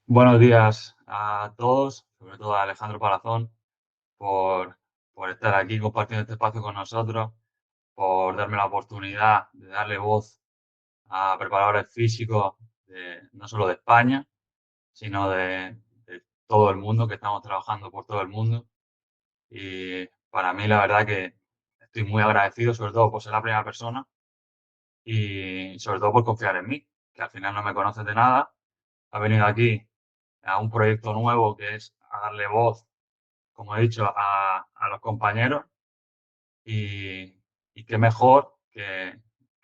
Buenos días a todos, sobre todo a Alejandro Palazón, por, por estar aquí compartiendo este espacio con nosotros, por darme la oportunidad de darle voz a preparadores físicos no solo de España, sino de todo el mundo, que estamos trabajando por todo el mundo. Y para mí, la verdad que estoy muy agradecido, sobre todo por ser la primera persona y sobre todo por confiar en mí, que al final no me conoces de nada. Has venido aquí a un proyecto nuevo que es a darle voz, como he dicho, a los compañeros y, y qué mejor que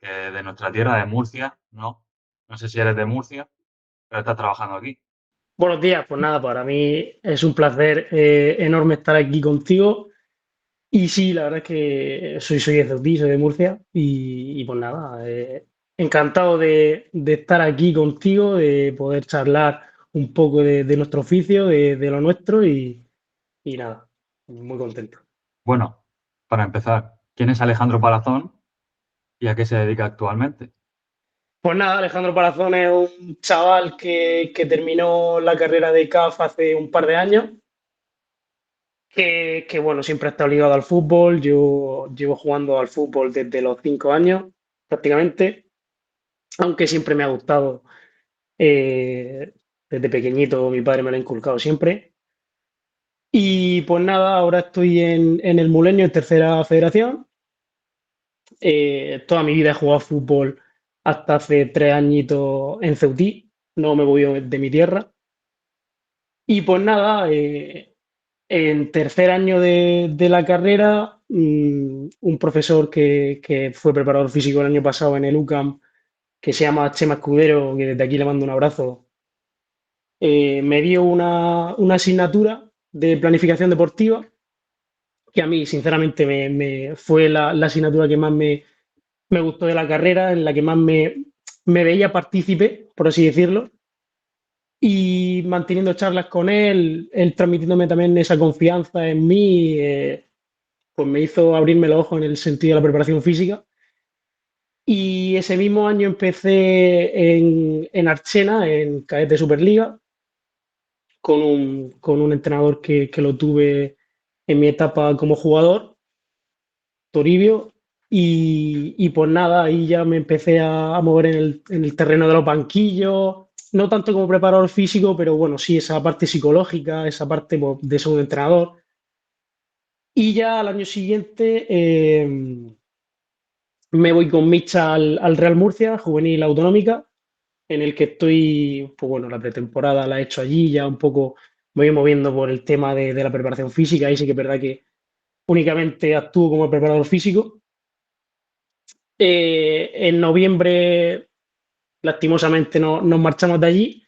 de nuestra tierra, de Murcia, ¿no? No sé si eres de Murcia, pero estás trabajando aquí. Buenos días, pues nada, para mí es un placer enorme estar aquí contigo. Y sí, la verdad es que soy de Ceutí, soy de Murcia. Y pues nada, encantado de estar aquí contigo, de poder charlar un poco de nuestro oficio, de lo nuestro y nada, muy contento. Bueno, para empezar, ¿quién es Alejandro Palazón y a qué se dedica actualmente? Pues nada, Alejandro Palazón es un chaval que terminó la carrera de CAF hace un par de años. Bueno, siempre he estado ligado al fútbol. Yo llevo jugando al fútbol desde los 5 años, prácticamente, aunque siempre me ha gustado. Desde pequeñito mi padre me lo ha inculcado siempre. Y pues nada, ahora estoy en el Mulenio, en tercera federación. Toda mi vida he jugado fútbol hasta hace 3 añitos en Ceutí, no me voy de mi tierra. Y pues nada, en tercer año de la carrera, un profesor que fue preparador físico el año pasado en el UCAM, que se llama Chema Escudero, que desde aquí le mando un abrazo, me dio una asignatura de planificación deportiva, que a mí, sinceramente, fue la asignatura que más me gustó de la carrera, en la que más me veía partícipe, por así decirlo, y manteniendo charlas con él transmitiéndome también esa confianza en mí. Pues me hizo abrirme los ojos en el sentido de la preparación física. Y ese mismo año empecé en Archena, en cadete Superliga, con un entrenador que lo tuve en mi etapa como jugador, Toribio. Y pues nada, ahí ya me empecé a mover en el terreno de los banquillos, no tanto como preparador físico, pero bueno, sí, esa parte psicológica, esa parte pues, de ser un entrenador. Y ya al año siguiente me voy con Micha al Real Murcia, juvenil autonómica, en el que estoy, pues bueno, la pretemporada la he hecho allí, ya un poco me voy moviendo por el tema de la preparación física, ahí sí que es verdad que únicamente actúo como preparador físico. En noviembre, lastimosamente, nos marchamos de allí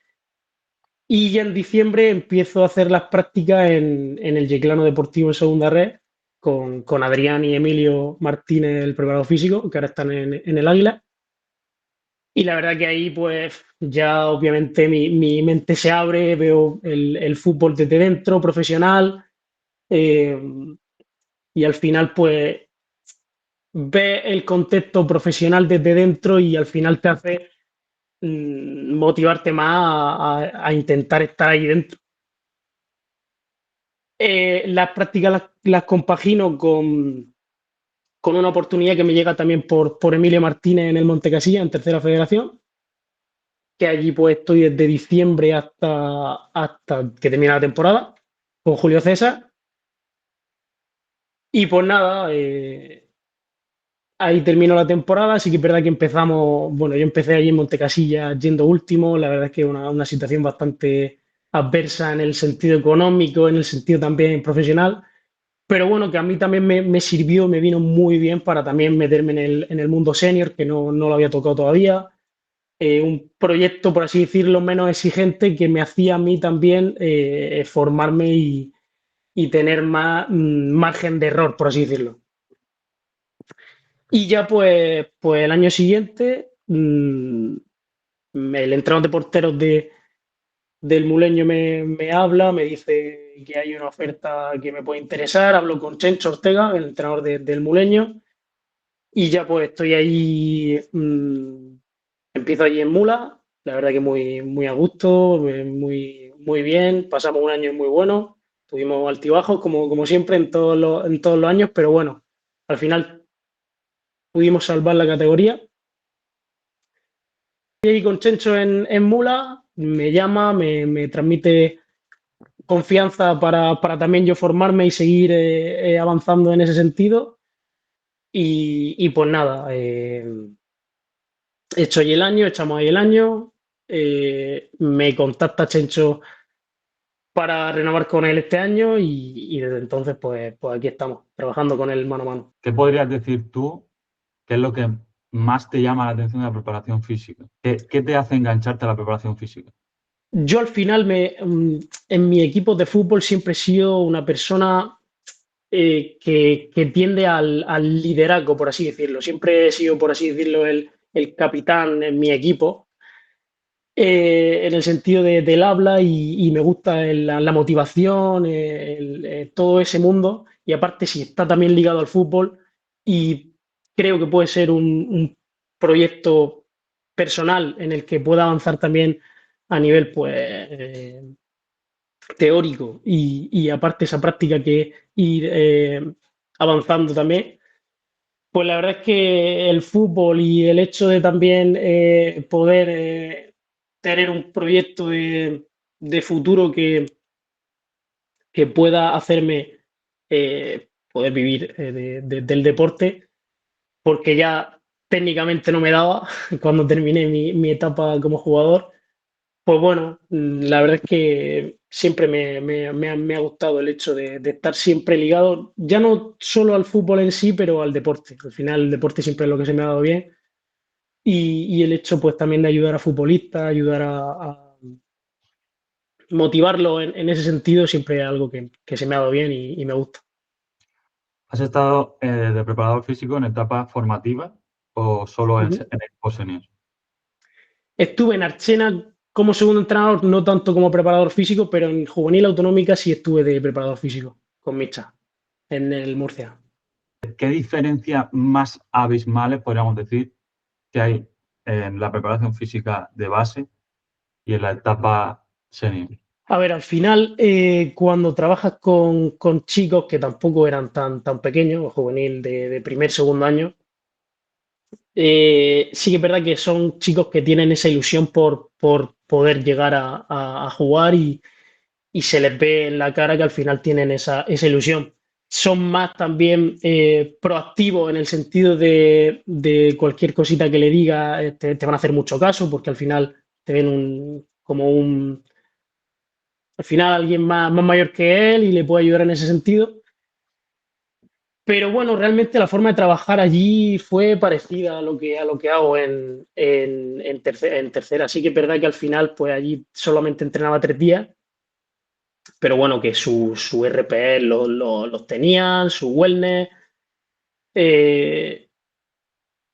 y ya en diciembre empiezo a hacer las prácticas en el Yeclano Deportivo en segunda red con Adrián y Emilio Martínez, el preparador físico, que ahora están en el Águila. Y la verdad que ahí, pues, ya obviamente mi mente se abre, veo el fútbol desde dentro, profesional, eh, y al final, pues, ve el contexto profesional desde dentro y al final te hace motivarte más a intentar estar ahí dentro. Las prácticas las compagino con una oportunidad que me llega también por Emilio Martínez en el Montecasilla, en tercera federación, que allí pues estoy desde diciembre hasta que termina la temporada con Julio César. Y pues nada, ahí terminó la temporada. Sí que es verdad que empezamos, bueno, yo empecé allí en Montecasilla yendo último. La verdad es que es una situación bastante adversa en el sentido económico, en el sentido también profesional. Pero bueno, que a mí también me sirvió, me vino muy bien para también meterme en el mundo senior, que no lo había tocado todavía. Un proyecto, por así decirlo, menos exigente que me hacía a mí también formarme y tener más margen de error, por así decirlo. Y ya pues el año siguiente, el entrenador de porteros del Muleño me habla, me dice que hay una oferta que me puede interesar, hablo con Chencho Ortega, el entrenador del Muleño, y ya pues estoy ahí, empiezo allí en Mula. La verdad que muy, muy a gusto, muy, muy bien. Pasamos un año muy bueno. Tuvimos altibajos, como siempre, en todos los años, pero bueno, al final pudimos salvar la categoría. Y ahí con Chencho en Mula, me llama, me transmite confianza para también yo formarme y seguir avanzando en ese sentido. Y pues nada, hecho ahí el año, echamos ahí el año. Me contacta Chencho para renovar con él este año y desde entonces pues aquí estamos, trabajando con él mano a mano. ¿Qué podrías decir tú? ¿Qué es lo que más te llama la atención de la preparación física? ¿Qué te hace engancharte a la preparación física? Yo al final en mi equipo de fútbol siempre he sido una persona que tiende al liderazgo, por así decirlo. Siempre he sido, por así decirlo, el capitán en mi equipo, en el sentido del habla y me gusta la motivación, todo ese mundo. Y aparte, si está también ligado al fútbol y creo que puede ser un proyecto personal en el que pueda avanzar también a nivel pues, teórico y aparte esa práctica que ir avanzando también. Pues la verdad es que el fútbol y el hecho de también poder tener un proyecto de futuro que pueda hacerme poder vivir del deporte, porque ya técnicamente no me daba cuando terminé mi etapa como jugador. Pues bueno, la verdad es que siempre me ha gustado el hecho de estar siempre ligado, ya no solo al fútbol en sí, pero al deporte. Al final el deporte siempre es lo que se me ha dado bien y el hecho pues también de ayudar a futbolistas, ayudar a motivarlo en ese sentido, siempre es algo que se me ha dado bien y me gusta. ¿Has estado de preparador físico en etapa formativa o solo Ujú. en equipo senior? Estuve en Archena como segundo entrenador, no tanto como preparador físico, pero en juvenil autonómica sí estuve de preparador físico con Micha en el Murcia. ¿Qué diferencias más abismales podríamos decir que hay en la preparación física de base y en la etapa senior? A ver, al final, cuando trabajas con chicos que tampoco eran tan pequeños, o juvenil de primer, segundo año, sí que es verdad que son chicos que tienen esa ilusión por poder llegar a jugar y se les ve en la cara que al final tienen esa ilusión. Son más también proactivos en el sentido de cualquier cosita que le diga, te van a hacer mucho caso porque al final te ven como al final alguien más mayor que él y le puede ayudar en ese sentido. Pero bueno, realmente la forma de trabajar allí fue parecida a lo que hago en tercera. Sí que es verdad que al final, pues allí solamente entrenaba 3 días, pero bueno, que su RPE los tenían, su wellness. Eh,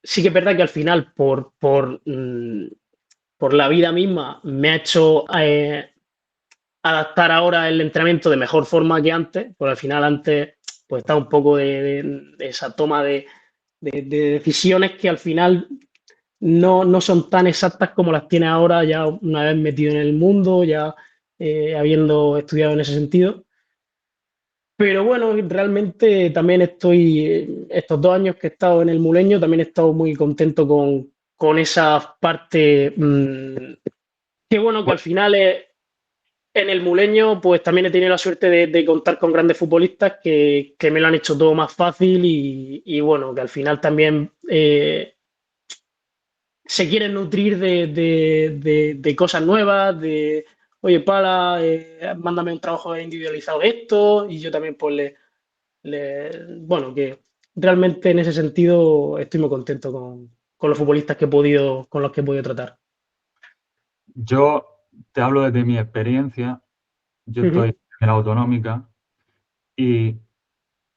sí que es verdad que al final, por la vida misma, me ha hecho adaptar ahora el entrenamiento de mejor forma que antes, porque al final antes pues está un poco de esa toma de decisiones que al final no son tan exactas como las tiene ahora, ya una vez metido en el mundo, ya habiendo estudiado en ese sentido. Pero bueno, realmente también estos 2 años que he estado en el Muleño, también he estado muy contento con esa parte, que bueno, que al final en el Muleño, pues también he tenido la suerte de contar con grandes futbolistas que me lo han hecho todo más fácil y bueno, que al final también se quieren nutrir de cosas nuevas, oye, mándame un trabajo individualizado de esto, y yo también pues bueno, que realmente en ese sentido estoy muy contento con los futbolistas con los que he podido tratar. Yo te hablo desde mi experiencia. Yo estoy Ujú. en la autonómica y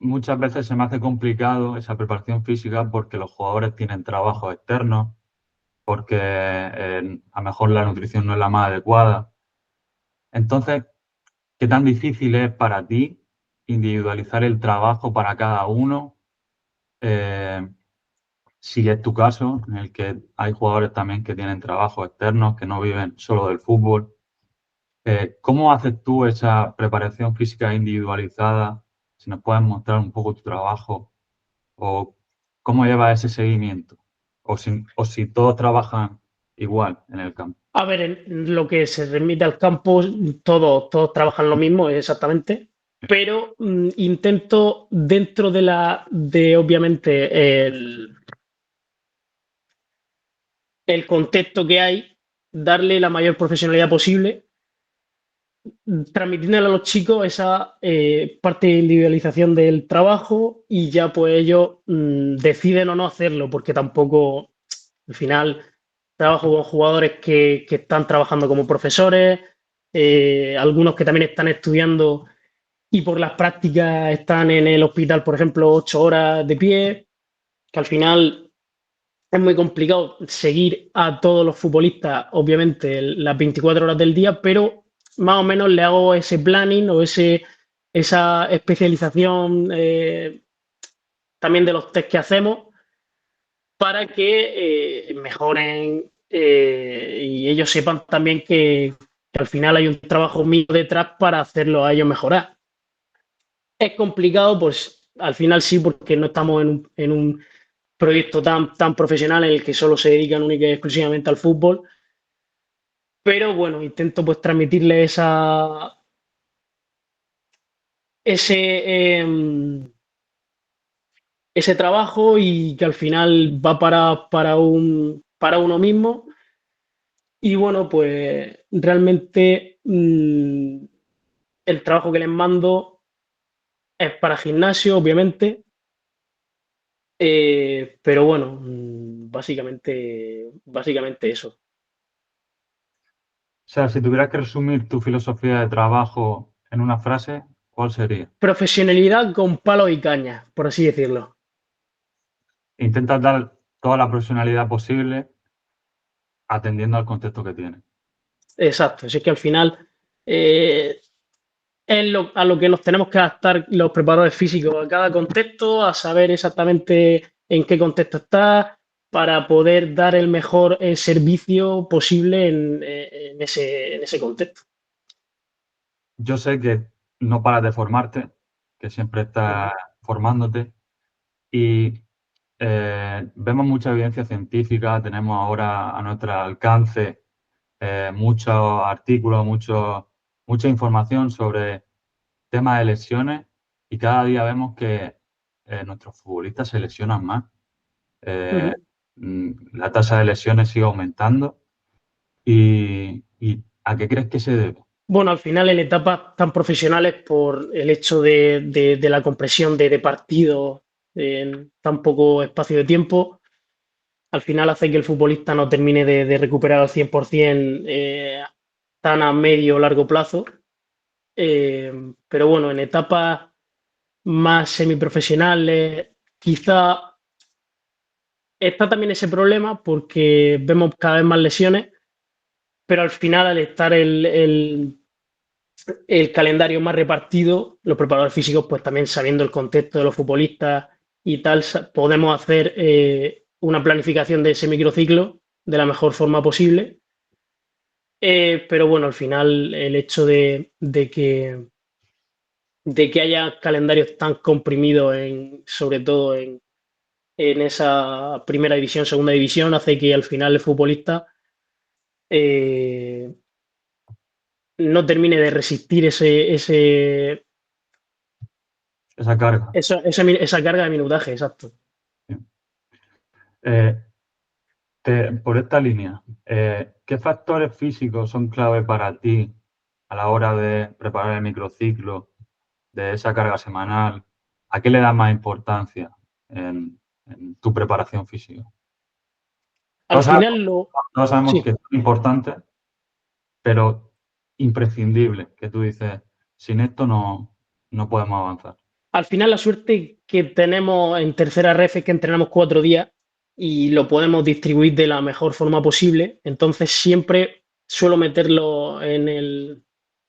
muchas veces se me hace complicado esa preparación física porque los jugadores tienen trabajos externos, porque a lo mejor la nutrición no es la más adecuada. Entonces, ¿qué tan difícil es para ti individualizar el trabajo para cada uno? Eh, si es tu caso, en el que hay jugadores también que tienen trabajos externos, que no viven solo del fútbol. ¿Cómo haces tú esa preparación física individualizada? Si nos puedes mostrar un poco tu trabajo o cómo llevas ese seguimiento o si todos trabajan igual en el campo. A ver, en lo que se remite al campo, todos trabajan lo mismo, exactamente, pero intento dentro de obviamente el contexto que hay, darle la mayor profesionalidad posible, transmitiéndole a los chicos esa parte de individualización del trabajo y ya pues ellos deciden o no hacerlo, porque tampoco al final trabajo con jugadores que están trabajando como profesores, algunos que también están estudiando y por las prácticas están en el hospital, por ejemplo, 8 horas de pie, que al final es muy complicado seguir a todos los futbolistas, obviamente, las 24 horas del día, pero más o menos le hago ese planning o esa especialización también de los test que hacemos para que mejoren y ellos sepan también que al final hay un trabajo mío detrás para hacerlo a ellos mejorar. Es complicado, pues al final sí, porque no estamos en un proyecto tan profesional en el que solo se dedican única y exclusivamente al fútbol, pero bueno, intento pues transmitirle ese, ese trabajo y que al final va para uno mismo. Y bueno, pues realmente el trabajo que les mando es para gimnasio, obviamente, pero bueno, básicamente eso. O sea, si tuvieras que resumir tu filosofía de trabajo en una frase, ¿cuál sería? Profesionalidad con palo y caña, por así decirlo. Intentas dar toda la profesionalidad posible atendiendo al contexto que tienes. Exacto, es que al final eh, es a lo que nos tenemos que adaptar los preparadores físicos, a cada contexto, a saber exactamente en qué contexto está, para poder dar el mejor servicio posible en ese contexto. Yo sé que no paras de formarte, que siempre estás Ujú, formándote y vemos mucha evidencia científica, tenemos ahora a nuestro alcance muchos artículos, mucha información sobre temas de lesiones y cada día vemos que nuestros futbolistas se lesionan más. Eh, ujú. la tasa de lesiones sigue aumentando y ¿a qué crees que se debe? Bueno, al final en etapas tan profesionales por el hecho de la compresión de partidos en tan poco espacio de tiempo, al final hace que el futbolista no termine de recuperar al 100% tan a medio o largo plazo. Pero bueno, en etapas más semiprofesionales, quizá está también ese problema porque vemos cada vez más lesiones, pero al final al estar el calendario más repartido, los preparadores físicos, pues también sabiendo el contexto de los futbolistas y tal, podemos hacer una planificación de ese microciclo de la mejor forma posible. Pero bueno, al final el hecho de que haya calendarios tan comprimidos, sobre todo en esa primera división, segunda división, hace que al final el futbolista eh, no termine de resistir Esa carga. esa carga de minutaje, exacto. Eh, por esta línea, ¿qué factores físicos son clave para ti a la hora de preparar el microciclo de esa carga semanal? ¿A qué le das más importancia en tu preparación física? Al Todos sabemos, final, todos sabemos que sí, es importante, pero imprescindible, que tú dices, sin esto no podemos avanzar. al final la suerte que tenemos en tercera ref es que entrenamos 4 días y lo podemos distribuir de la mejor forma posible. Entonces siempre suelo meterlo en el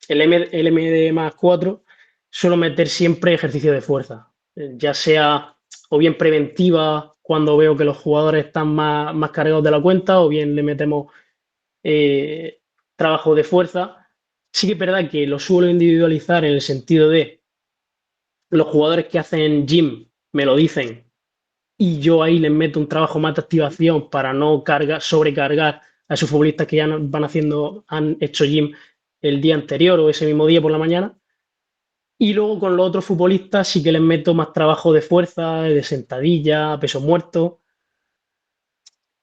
MD más 4, suelo meter siempre ejercicio de fuerza, ya sea o bien preventiva cuando veo que los jugadores están más cargados de la cuenta o bien le metemos eh, trabajo de fuerza. Sí que es verdad que lo suelo individualizar en el sentido de los jugadores que hacen gym me lo dicen y yo ahí les meto un trabajo más de activación para no sobrecargar a esos futbolistas que ya van haciendo, han hecho gym el día anterior o ese mismo día por la mañana. Y luego con los otros futbolistas sí que les meto más trabajo de fuerza, de sentadilla, peso muerto,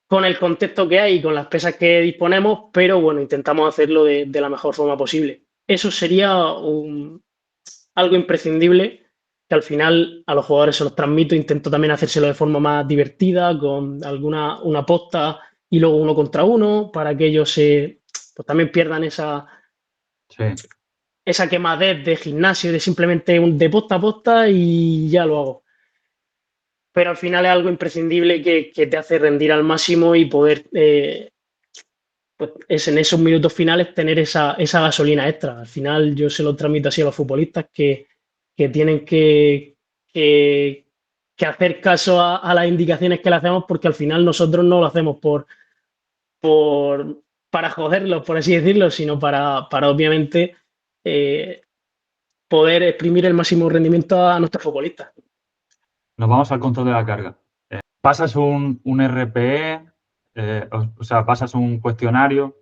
con el contexto que hay y con las pesas que disponemos, pero bueno, intentamos hacerlo de la mejor forma posible. Eso sería algo imprescindible que al final a los jugadores se los transmito, intento también hacérselo de forma más divertida, con una posta y luego uno contra uno, para que ellos pues también pierdan Sí. esa quemadez de gimnasio, de simplemente de posta a posta y ya lo hago. Pero al final es algo imprescindible que te hace rendir al máximo y poder, pues es en esos minutos finales, tener esa gasolina extra. Al final yo se lo transmito así a los futbolistas que tienen que, que hacer caso a las indicaciones que le hacemos porque al final nosotros no lo hacemos por, para joderlos, por así decirlo, sino para obviamente eh, poder exprimir el máximo rendimiento a nuestros futbolistas. Nos vamos al control de la carga. Pasas un RPE, o sea, pasas un cuestionario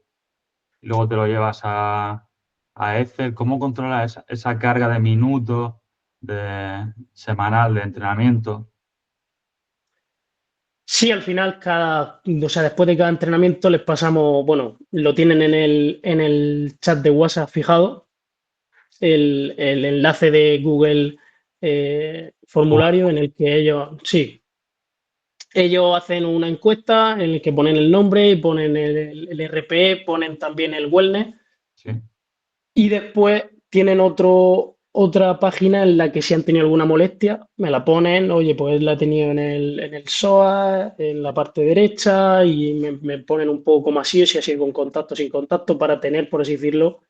y luego te lo llevas a Excel. ¿Cómo controlas esa carga de minutos semanal de entrenamiento? Sí, al final, o sea, después de cada entrenamiento les pasamos, bueno, lo tienen en el chat de WhatsApp fijado, el enlace de Google formulario en el que ellos, sí, ellos hacen una encuesta en el que ponen el nombre, ponen el RP, ponen también el wellness Sí. y después tienen otra página en la que si han tenido alguna molestia, me la ponen, oye, pues la he tenido en el SOA, en la parte derecha, y me ponen un poco como así, si ha sido con contacto, sin contacto, para tener, por así decirlo,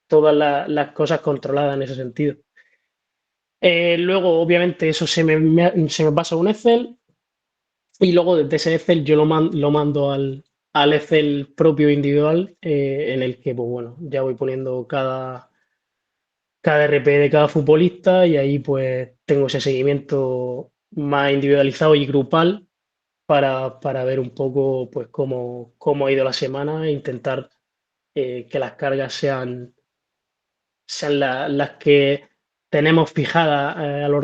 todas las cosas controladas en ese sentido. Luego, obviamente, eso se me pasa a un Excel y luego desde ese Excel yo lo mando al Excel propio individual en el que, pues bueno, ya voy poniendo cada RP de cada futbolista y ahí pues tengo ese seguimiento más individualizado y grupal para ver un poco pues cómo ha ido la semana e intentar que las cargas sean las que tenemos fijadas a lo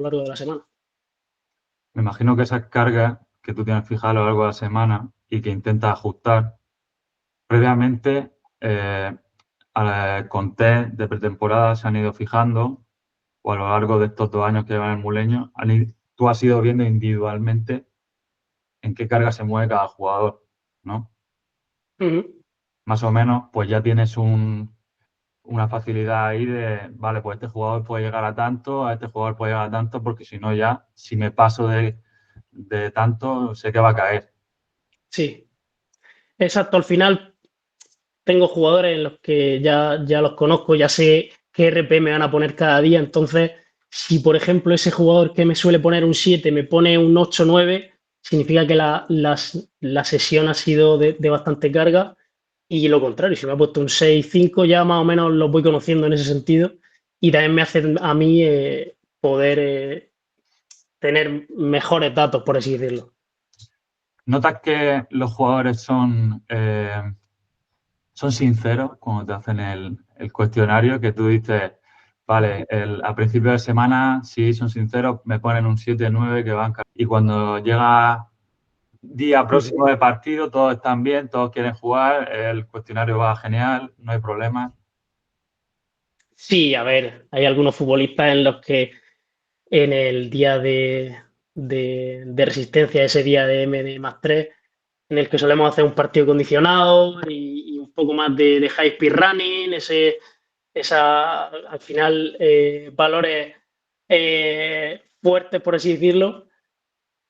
largo de la semana. Me imagino que esas cargas que tú tienes fijadas a lo largo de la semana y que intentas ajustar previamente, con test de pretemporada se han ido fijando o a lo largo de estos 2 años que llevan el Muleño, tú has ido viendo individualmente en qué carga se mueve cada jugador, ¿no? Ujú. Más o menos, pues ya tienes una facilidad ahí de, vale, pues este jugador puede llegar a tanto, a este jugador puede llegar a tanto, porque si no ya, si me paso de tanto, sé que va a caer. Sí, exacto. Al final tengo jugadores en los que ya los conozco, ya sé qué RP me van a poner cada día. Entonces, si por ejemplo ese jugador que me suele poner un 7 me pone un 8 9, significa que la sesión ha sido de bastante carga. Y lo contrario, si me ha puesto un 6 5 ya más o menos los voy conociendo en ese sentido. Y también me hace a mí poder tener mejores datos, por así decirlo. ¿Notas que los jugadores son sinceros cuando te hacen el cuestionario, que tú dices, vale, a principio de semana sí son sinceros, me ponen un 7 9 que van y cuando llega día próximo de partido, todos están bien, todos quieren jugar, el cuestionario va genial, no hay problema. Sí, a ver, hay algunos futbolistas en los que en el día de resistencia, ese día de MD+3, en el que solemos hacer un partido condicionado y un poco más de high speed running, al final, valores fuertes, por así decirlo,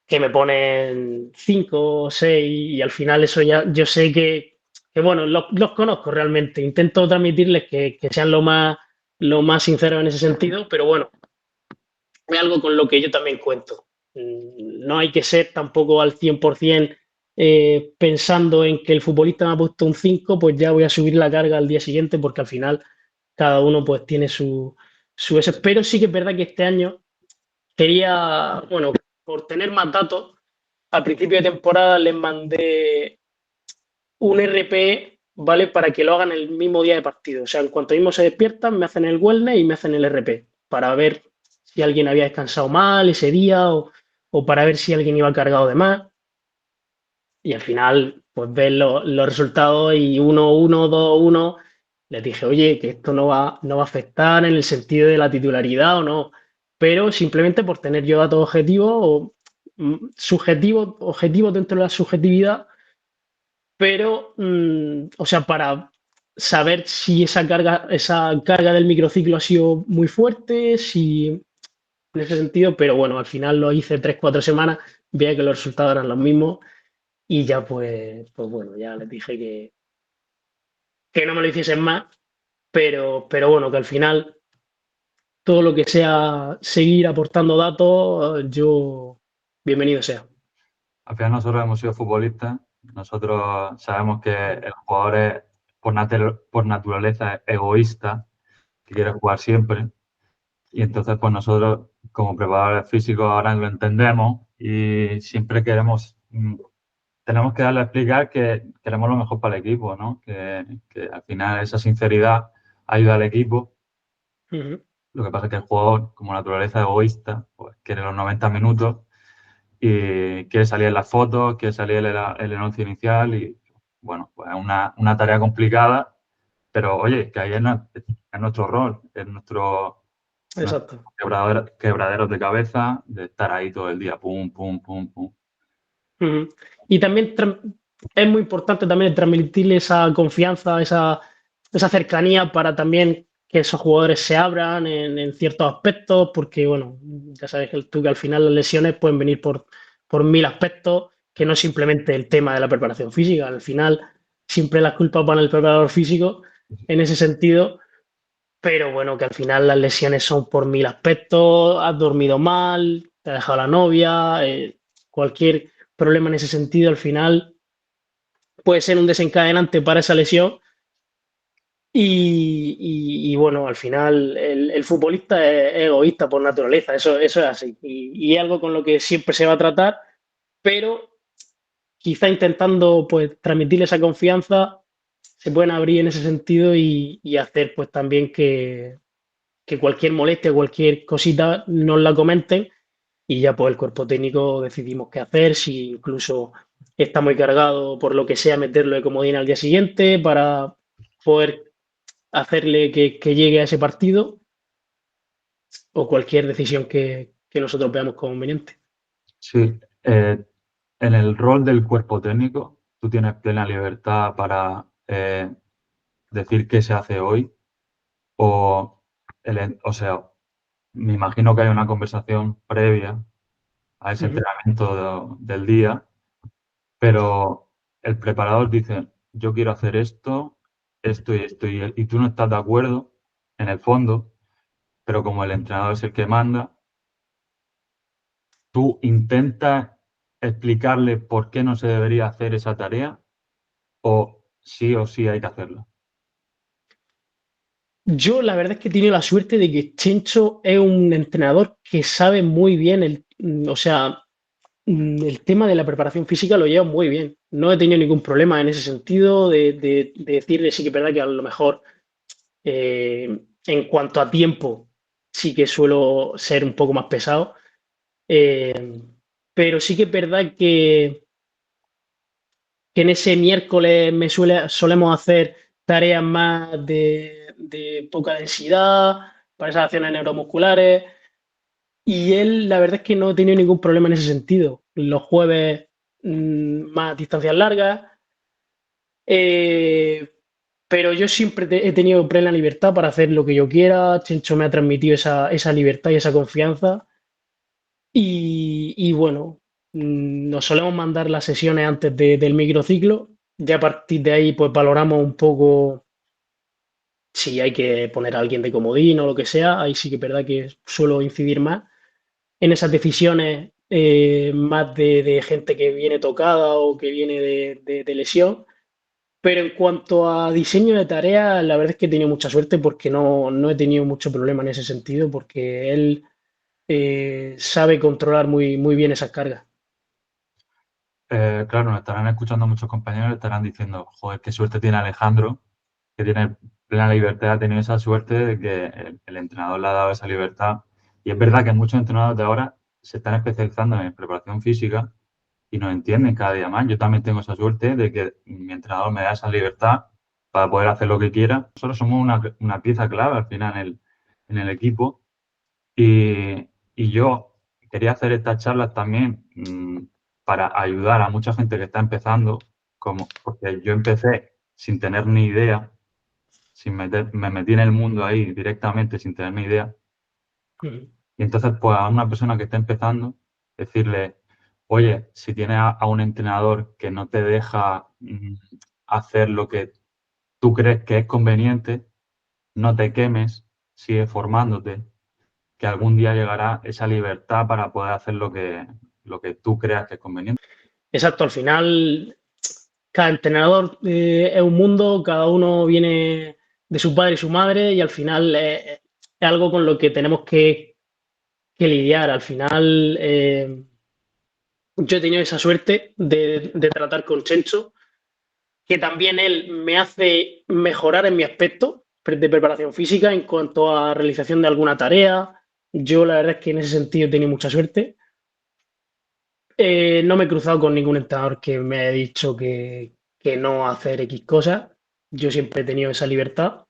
que me ponen 5 o 6 y al final eso ya yo sé que bueno, los conozco realmente. Intento transmitirles que sean lo más sinceros en ese sentido, pero bueno, es algo con lo que yo también cuento. No hay que ser tampoco al 100% pensando en que el futbolista me ha puesto un 5, pues ya voy a subir la carga al día siguiente, porque al final cada uno pues tiene su eso. Pero sí que es verdad que este año quería, bueno, por tener más datos, al principio de temporada les mandé un RP, ¿vale? Para que lo hagan el mismo día de partido. O sea, en cuanto mismo se despiertan, me hacen el wellness y me hacen el RP para ver si alguien había descansado mal ese día o para ver si alguien iba cargado de más. Y al final, pues ves los resultados y 1-1, 2-1. Les dije, oye, que esto no va a afectar en el sentido de la titularidad o no, pero simplemente por tener yo datos objetivos o subjetivos, objetivos dentro de la subjetividad, pero, o sea, para saber si esa carga del microciclo ha sido muy fuerte, si en ese sentido, pero bueno, al final lo hice 3, 4 semanas, veía que los resultados eran los mismos y ya pues bueno, ya les dije que no me lo hiciesen más, pero bueno, que al final todo lo que sea seguir aportando datos, yo bienvenido sea. Al final nosotros hemos sido futbolistas, nosotros sabemos que el jugador es por naturaleza egoísta, que quiere jugar siempre. Y entonces, pues nosotros, como preparadores físicos, ahora lo entendemos y siempre tenemos que darle a explicar que queremos lo mejor para el equipo, ¿no? Que al final esa sinceridad ayuda al equipo. Ujú. Lo que pasa es que el jugador, como naturaleza egoísta, pues quiere los 90 minutos y quiere salir en las fotos, quiere salir el once inicial y, bueno, pues es una tarea complicada, pero oye, que ahí es nuestro rol, es nuestros Exacto. quebraderos de cabeza, de estar ahí todo el día, pum, pum, pum, pum. Ujú. Y también es muy importante también transmitirle esa confianza, esa cercanía para también que esos jugadores se abran en ciertos aspectos, porque bueno, ya sabes que tú que al final las lesiones pueden venir por mil aspectos, que no es simplemente el tema de la preparación física. Al final siempre las culpas van al preparador físico en ese sentido, pero bueno, que al final las lesiones son por mil aspectos, has dormido mal, te ha dejado la novia, cualquier problema en ese sentido, al final puede ser un desencadenante para esa lesión. Y bueno, al final el futbolista es egoísta por naturaleza, eso es así. Y es algo con lo que siempre se va a tratar, pero quizá intentando pues transmitirle esa confianza, se pueden abrir en ese sentido y hacer pues también que cualquier molestia, cualquier cosita nos la comenten y ya pues el cuerpo técnico decidimos qué hacer, si incluso está muy cargado por lo que sea, meterlo de comodín al día siguiente para poder hacerle que llegue a ese partido o cualquier decisión que nosotros veamos conveniente. Sí, en el rol del cuerpo técnico, tú tienes plena libertad para decir qué se hace hoy o, o sea, me imagino que hay una conversación previa a ese Ujú. entrenamiento del día, pero el preparador dice, yo quiero hacer esto, esto y esto, y tú no estás de acuerdo en el fondo, pero como el entrenador es el que manda, tú intentas explicarle por qué no se debería hacer esa tarea o sí hay que hacerlo. Yo la verdad es que he tenido la suerte de que Chencho es un entrenador que sabe muy bien o sea, el tema de la preparación física lo lleva muy bien. No he tenido ningún problema en ese sentido de decirle, sí que es verdad que a lo mejor en cuanto a tiempo sí que suelo ser un poco más pesado, eh, pero sí que es verdad que en ese miércoles solemos hacer tareas más de poca densidad, para esas acciones neuromusculares. Y él, la verdad es que no he tenido ningún problema en ese sentido. Los jueves más distancias largas, eh, pero yo siempre he tenido plena libertad para hacer lo que yo quiera. Chencho me ha transmitido esa libertad y esa confianza. Y bueno, nos solemos mandar las sesiones antes del microciclo. Ya a partir de ahí, pues valoramos un poco si hay que poner a alguien de comodín o lo que sea. Ahí sí que es verdad que suelo incidir más en esas decisiones más de gente que viene tocada o que viene de lesión. Pero en cuanto a diseño de tareas, la verdad es que he tenido mucha suerte porque no he tenido mucho problema en ese sentido, porque él sabe controlar muy bien esas cargas. Claro, nos estarán escuchando muchos compañeros y estarán diciendo, joder, qué suerte tiene Alejandro, que tiene plena libertad, ha tenido esa suerte de que el entrenador le ha dado esa libertad. Y es verdad que muchos entrenadores de ahora se están especializando en preparación física y nos entienden cada día más. Yo también tengo esa suerte de que mi entrenador me da esa libertad para poder hacer lo que quiera. Nosotros somos una pieza clave al final en el equipo y yo quería hacer estas charlas también para ayudar a mucha gente que está empezando, porque yo empecé sin tener ni idea, me metí en el mundo ahí directamente sin tener ni idea. Ujú. Y entonces, pues a una persona que está empezando, decirle, oye, si tienes a un entrenador que no te deja hacer lo que tú crees que es conveniente, no te quemes, sigue formándote, que algún día llegará esa libertad para poder hacer lo que tú creas que es conveniente. Exacto, al final cada entrenador es un mundo, cada uno viene de su padre y su madre y al final es algo con lo que tenemos que lidiar. Al final yo he tenido esa suerte de tratar con Chencho, que también él me hace mejorar en mi aspecto de preparación física en cuanto a realización de alguna tarea. Yo la verdad es que en ese sentido he tenido mucha suerte. No me he cruzado con ningún entrenador que me haya dicho que no hacer X cosas. Yo siempre he tenido esa libertad.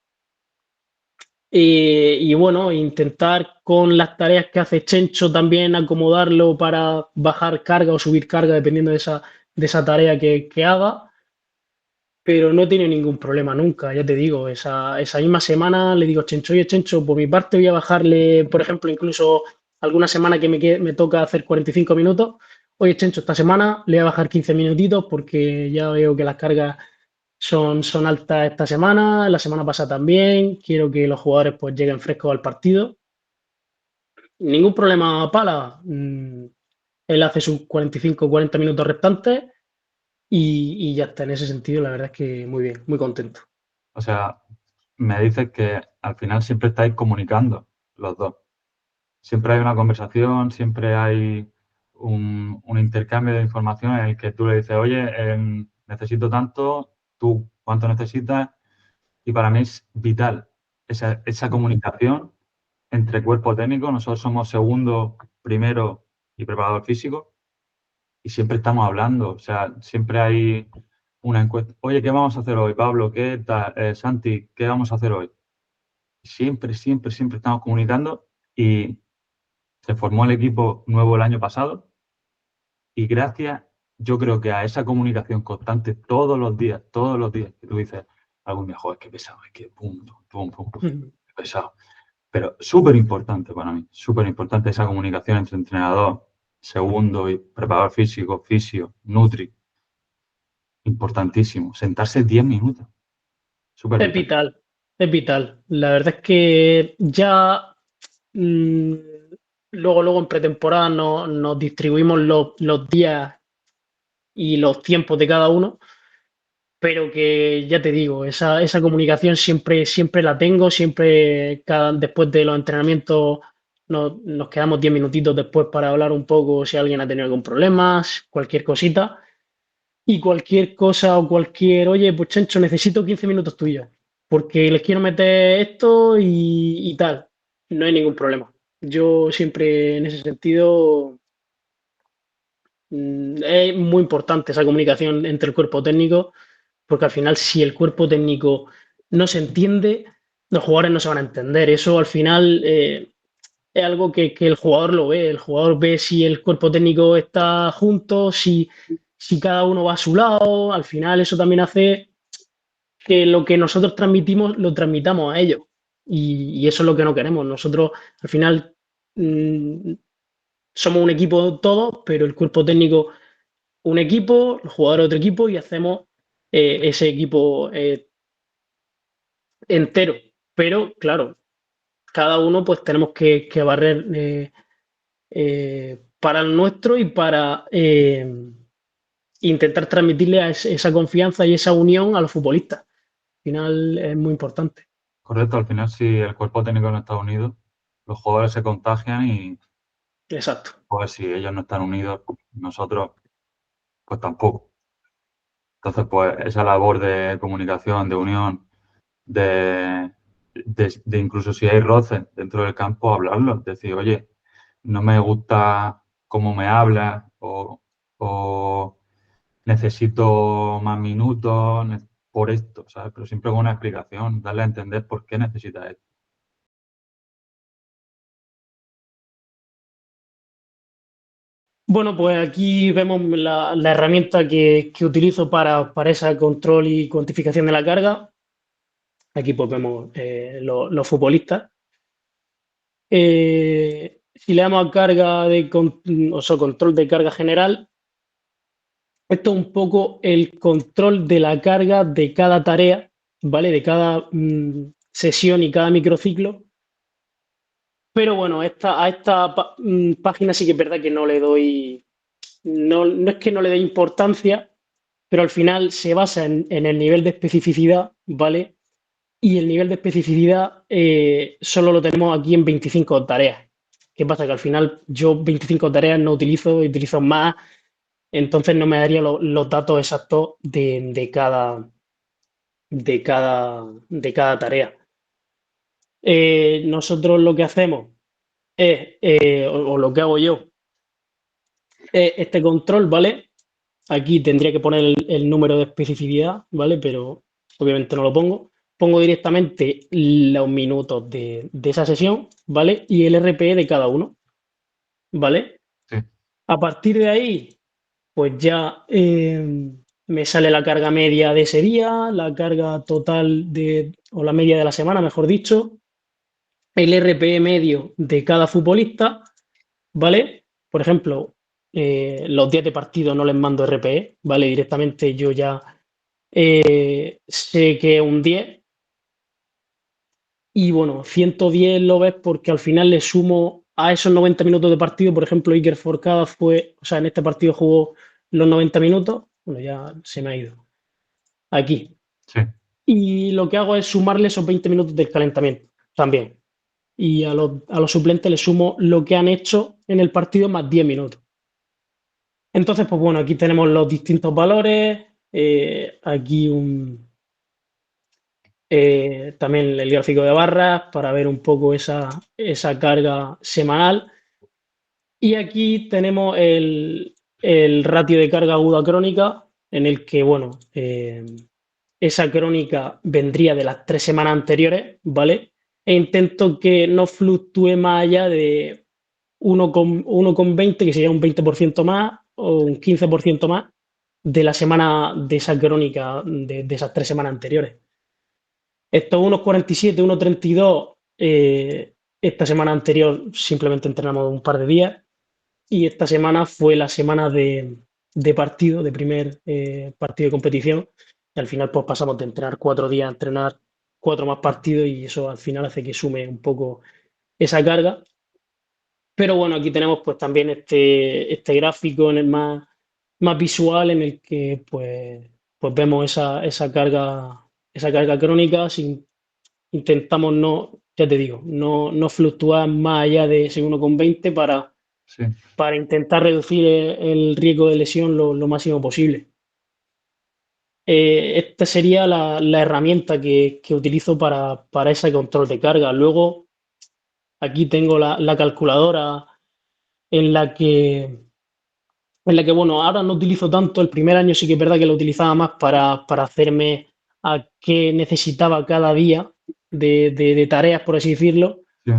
Y bueno, intentar con las tareas que hace Chencho también acomodarlo para bajar carga o subir carga dependiendo de esa tarea que haga. Pero no he tenido ningún problema nunca, ya te digo, esa misma semana le digo a Chencho, oye Chencho, por mi parte voy a bajarle, por ejemplo, incluso alguna semana que me toca hacer 45 minutos, oye Chencho, esta semana le voy a bajar 15 minutitos porque ya veo que las cargas son altas esta semana, la semana pasada también, quiero que los jugadores pues lleguen frescos al partido. Ningún problema, Pala. Él hace sus 45 40 minutos restantes y ya está, en ese sentido, la verdad es que muy bien, muy contento. O sea, me dices que al final siempre estáis comunicando los dos. Siempre hay una conversación, siempre hay un intercambio de información en el que tú le dices, oye, necesito tanto, tú cuánto necesitas, y para mí es vital esa comunicación entre cuerpo técnico. Nosotros somos segundo, primero y preparador físico, y siempre estamos hablando, o sea, siempre hay una encuesta. Oye, ¿qué vamos a hacer hoy, Pablo? ¿Qué tal? Santi, ¿qué vamos a hacer hoy? Siempre, siempre, siempre estamos comunicando y se formó el equipo nuevo el año pasado y gracias, yo creo que a esa comunicación constante todos los días, que tú dices algún día, joder, qué pesado, es que pum, pum, pum, pum, qué pesado. Pero súper importante para mí, súper importante esa comunicación entre entrenador, segundo y preparador físico, fisio, nutri, importantísimo. Sentarse 10 minutos, súper Es vital. vital, es vital. La verdad es que ya mm, luego en pretemporada nos distribuimos los días y los tiempos de cada uno, pero que ya te digo, esa comunicación siempre la tengo, siempre después de los entrenamientos nos quedamos 10 minutitos después para hablar un poco si alguien ha tenido algún problema, cualquier cosita. Y cualquier cosa o oye, pues Chencho, necesito 15 minutos tuyos, porque les quiero meter esto y tal. No hay ningún problema. Yo siempre en ese sentido es muy importante esa comunicación entre el cuerpo técnico, porque al final si el cuerpo técnico no se entiende, los jugadores no se van a entender. Eso al final es algo que el jugador lo ve. El jugador ve si el cuerpo técnico está junto, si cada uno va a su lado. Al final eso también hace que lo que nosotros transmitimos lo transmitamos a ellos. Y eso es lo que no queremos. Nosotros al final mm, somos un equipo todos, pero el cuerpo técnico un equipo, los jugadores otro equipo y hacemos ese equipo entero. Pero claro, cada uno pues tenemos que barrer para el nuestro y para intentar transmitirle esa confianza y esa unión a los futbolistas. Al final es muy importante. Correcto, al final si el cuerpo técnico no está unido, los jugadores se contagian y Exacto. pues si ellos no están unidos, nosotros pues tampoco. Entonces, pues esa labor de comunicación, de unión, de incluso si hay roces dentro del campo, hablarlo, decir, oye, no me gusta cómo me hablas o necesito más minutos por esto, ¿sabes? Pero siempre con una explicación, darle a entender por qué necesita esto. Bueno, pues aquí vemos la herramienta que utilizo para ese control y cuantificación de la carga. Aquí pues vemos los futbolistas. Si le damos a carga o sea, control de carga general, esto es un poco el control de la carga de cada tarea, ¿vale? De cada sesión y cada microciclo. Pero bueno, a esta página sí que es verdad que no le doy, no es que no le dé importancia, pero al final se basa en el nivel de especificidad, ¿vale? Y el nivel de especificidad solo lo tenemos aquí en 25 tareas. ¿Qué pasa? Que al final yo 25 tareas no utilizo, utilizo más, entonces no me daría los datos exactos de cada tarea. Nosotros lo que hacemos es, o lo que hago yo, es este control, ¿vale? Aquí tendría que poner el número de especificidad, ¿vale? Pero obviamente no lo pongo. Pongo directamente los minutos de esa sesión, ¿vale? Y el RPE de cada uno, ¿vale? Sí, A partir de ahí, pues ya me sale la carga media de ese día, la carga total o la media de la semana, mejor dicho, el RPE medio de cada futbolista, ¿vale? Por ejemplo, los días de partido no les mando RPE, ¿vale? Directamente yo ya sé que es un 10 y bueno, 110 lo ves porque al final le sumo a esos 90 minutos de partido, por ejemplo, Iker Forcada o sea, en este partido jugó los 90 minutos, bueno, ya se me ha ido, aquí. sí, Y lo que hago es sumarle esos 20 minutos del calentamiento también. Y a los suplentes le sumo lo que han hecho en el partido más 10 minutos. Entonces, pues bueno, aquí tenemos los distintos valores, aquí también el gráfico de barras para ver un poco esa carga semanal. Y aquí tenemos el ratio de carga aguda crónica, en el que, bueno, esa crónica vendría de las 3 semanas anteriores, ¿vale? E intento que no fluctúe más allá de 1,20, que sería un 20% más o un 15% más de la semana de esa crónica de esas 3 semanas anteriores. Estos 1,47, 1,32, esta semana anterior simplemente entrenamos un par de días y esta semana fue la semana de partido, de primer partido de competición y al final pues pasamos de entrenar 4 días a entrenar 4 más partidos y eso al final hace que sume un poco esa carga. Pero bueno, aquí tenemos pues también este gráfico en el más visual en el que pues vemos esa carga crónica. Intentamos no, ya te digo, no fluctuar más allá de ese 1,20 sí. para intentar reducir el riesgo de lesión lo máximo posible. Esta sería la herramienta que utilizo para ese control de carga. Luego, aquí tengo la calculadora en la que, bueno, ahora no utilizo tanto. El primer año sí que es verdad que lo utilizaba más para hacerme a qué necesitaba cada día de tareas, por así decirlo. Sí,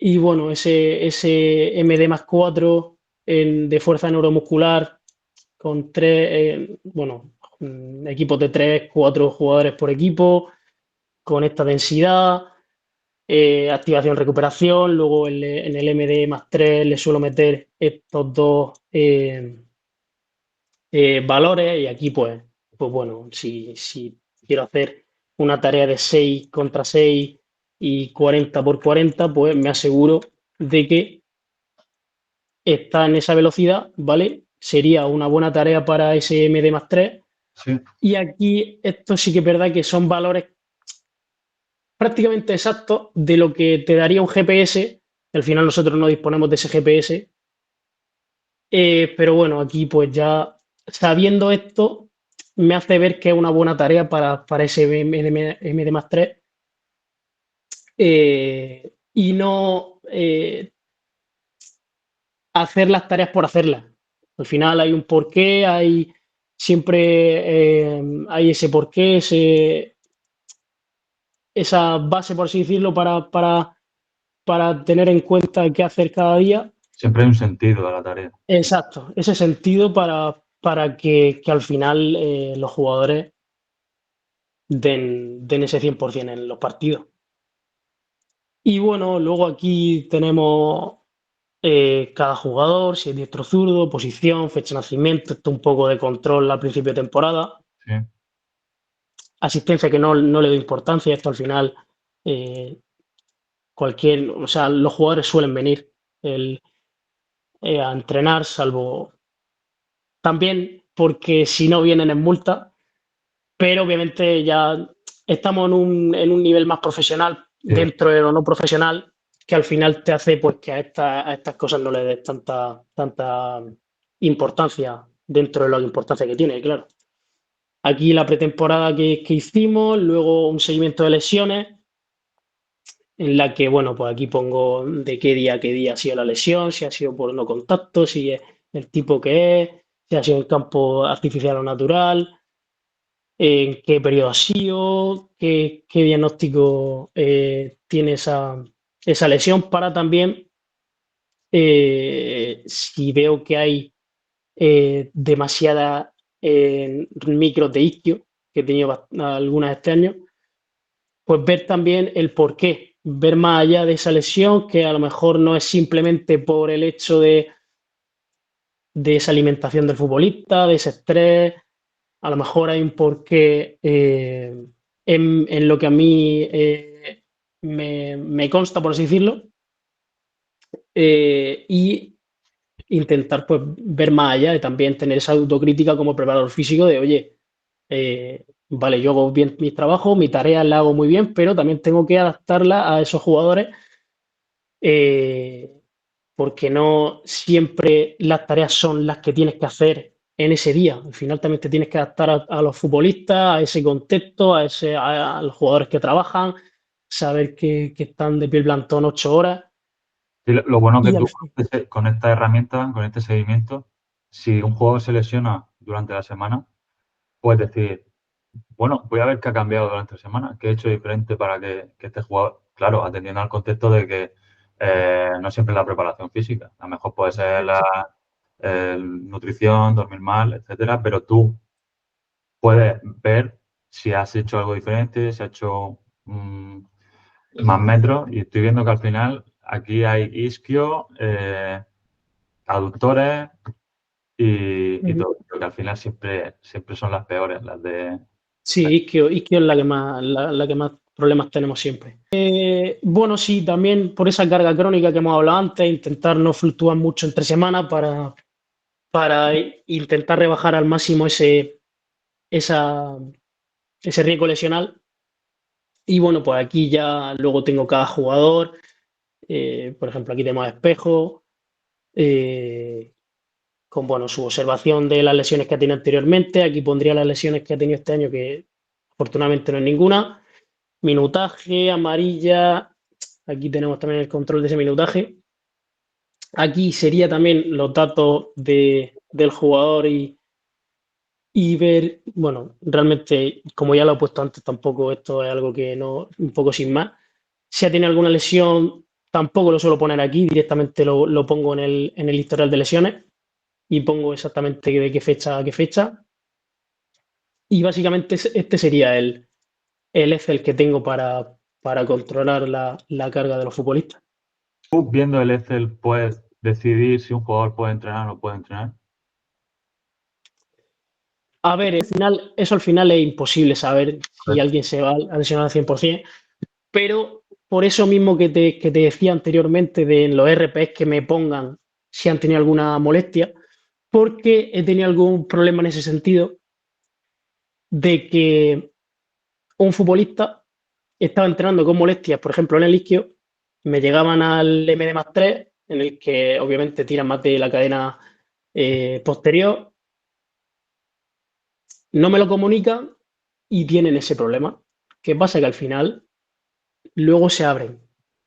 Y bueno, ese MD+4 de fuerza neuromuscular con bueno, equipos de 3, 4 jugadores por equipo, con esta densidad, activación, recuperación. Luego en el MD+3 le suelo meter estos dos valores y aquí pues bueno, si quiero hacer una tarea de 6 contra 6 y 40 por 40, pues me aseguro de que está en esa velocidad, ¿vale? Sería una buena tarea para ese MD+3. Sí, Y aquí esto sí que es verdad que son valores prácticamente exactos de lo que te daría un GPS. Al final nosotros no disponemos de ese GPS. Pero bueno, aquí pues ya sabiendo esto, me hace ver que es una buena tarea para ese MD+3 y no hacer las tareas por hacerlas. Al final hay un porqué, hay siempre hay ese porqué, esa base, por así decirlo, para tener en cuenta qué hacer cada día. siempre hay un sentido a la tarea. Exacto, ese sentido para que al final los jugadores den ese 100% en los partidos. Y bueno, luego aquí tenemos cada jugador, si es diestro zurdo, posición, fecha de nacimiento, esto un poco de control al principio de temporada. Sí. Asistencia que no le doy importancia, esto al final eh, o sea, los jugadores suelen venir a entrenar, salvo también porque si no vienen en multa, pero obviamente ya estamos en un nivel más profesional Sí. dentro de lo no profesional, que al final te hace pues que a estas cosas no le des tanta importancia dentro de la importancia que tiene, claro. Aquí la pretemporada que hicimos, luego un seguimiento de lesiones, en la que, bueno, pues aquí pongo de qué día ha sido la lesión, si ha sido por no contacto, si es el tipo que es, si ha sido en campo artificial o natural, en qué periodo ha sido, qué diagnóstico tiene esa lesión, para también, si veo que hay demasiada micros de isquio, que he tenido algunas este año, pues ver también el por qué, ver más allá de esa lesión, que a lo mejor no es simplemente por el hecho de esa alimentación del futbolista, de ese estrés, a lo mejor hay un porqué en lo que a mí me consta, por así decirlo, y intentar pues ver más allá y también tener esa autocrítica como preparador físico de, oye, vale, yo hago bien mi trabajo, mi tarea la hago muy bien, pero también tengo que adaptarla a esos jugadores eh, porque no siempre las tareas son las que tienes que hacer en ese día. Al final también te tienes que adaptar a los futbolistas, a ese contexto, a los jugadores que trabajan, saber que están de pie el plantón 8 horas. Sí, lo bueno que Y al tú fin, con esta herramienta, con este seguimiento, si un jugador se lesiona durante la semana, puedes decir, bueno, voy a ver qué ha cambiado durante la semana, qué he hecho diferente para que este jugador, claro, atendiendo al contexto de que no siempre es la preparación física, a lo mejor puede ser la nutrición, dormir mal, etcétera, pero tú puedes ver si has hecho algo diferente, si has hecho más metros, y estoy viendo que al final aquí hay isquio, aductores y todo, que al final siempre son las peores, las de... sí, Isquio es la que más problemas tenemos siempre. Bueno, sí, también por esa carga crónica que hemos hablado antes, intentar no fluctuar mucho entre semanas para intentar rebajar al máximo esa, ese riesgo lesional. Y bueno, pues aquí ya luego tengo cada jugador. Por ejemplo, aquí tenemos espejo, eh, con bueno, su observación de las lesiones que ha tenido anteriormente. Aquí pondría las lesiones que ha tenido este año, que afortunadamente no es ninguna. Minutaje, amarilla. Aquí tenemos también el control de ese minutaje. Aquí sería también los datos del jugador y ver, bueno, realmente, como ya lo he puesto antes, tampoco esto es algo que no, un poco sin más. Si ha tenido alguna lesión, tampoco lo suelo poner aquí, directamente lo pongo en el historial de lesiones y pongo exactamente de qué fecha a qué fecha. Y básicamente este sería el Excel que tengo para controlar la carga de los futbolistas. Tú viendo el Excel puedes decidir si un jugador puede entrenar o no puede entrenar. A ver, eso al final es imposible saber si Pues, alguien se va a lesionar al 100%, pero por eso mismo que te decía anteriormente de en los RPs que me pongan si han tenido alguna molestia, porque he tenido algún problema en ese sentido de que un futbolista estaba entrenando con molestias, por ejemplo, en el isquio, me llegaban al MD+3, en el que obviamente tiran más de la cadena posterior, no me lo comunican y tienen ese problema. ¿Qué pasa? Que al final luego se abren.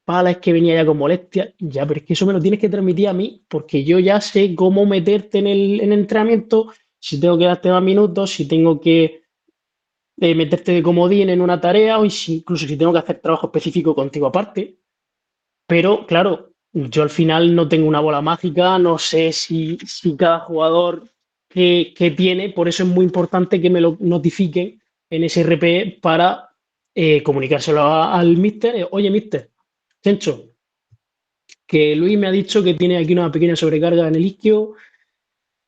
Pala, es que venía ya con molestias, ya, pero es que eso me lo tienes que transmitir a mí, porque yo ya sé cómo meterte en el entrenamiento, si tengo que darte más minutos, si tengo que meterte de comodín en una tarea, o incluso si tengo que hacer trabajo específico contigo aparte. Pero claro, yo al final no tengo una bola mágica, no sé si cada jugador que tiene, por eso es muy importante que me lo notifiquen en SRP para comunicárselo al mister. Oye, mister, Chencho, que Luis me ha dicho que tiene aquí una pequeña sobrecarga en el isquio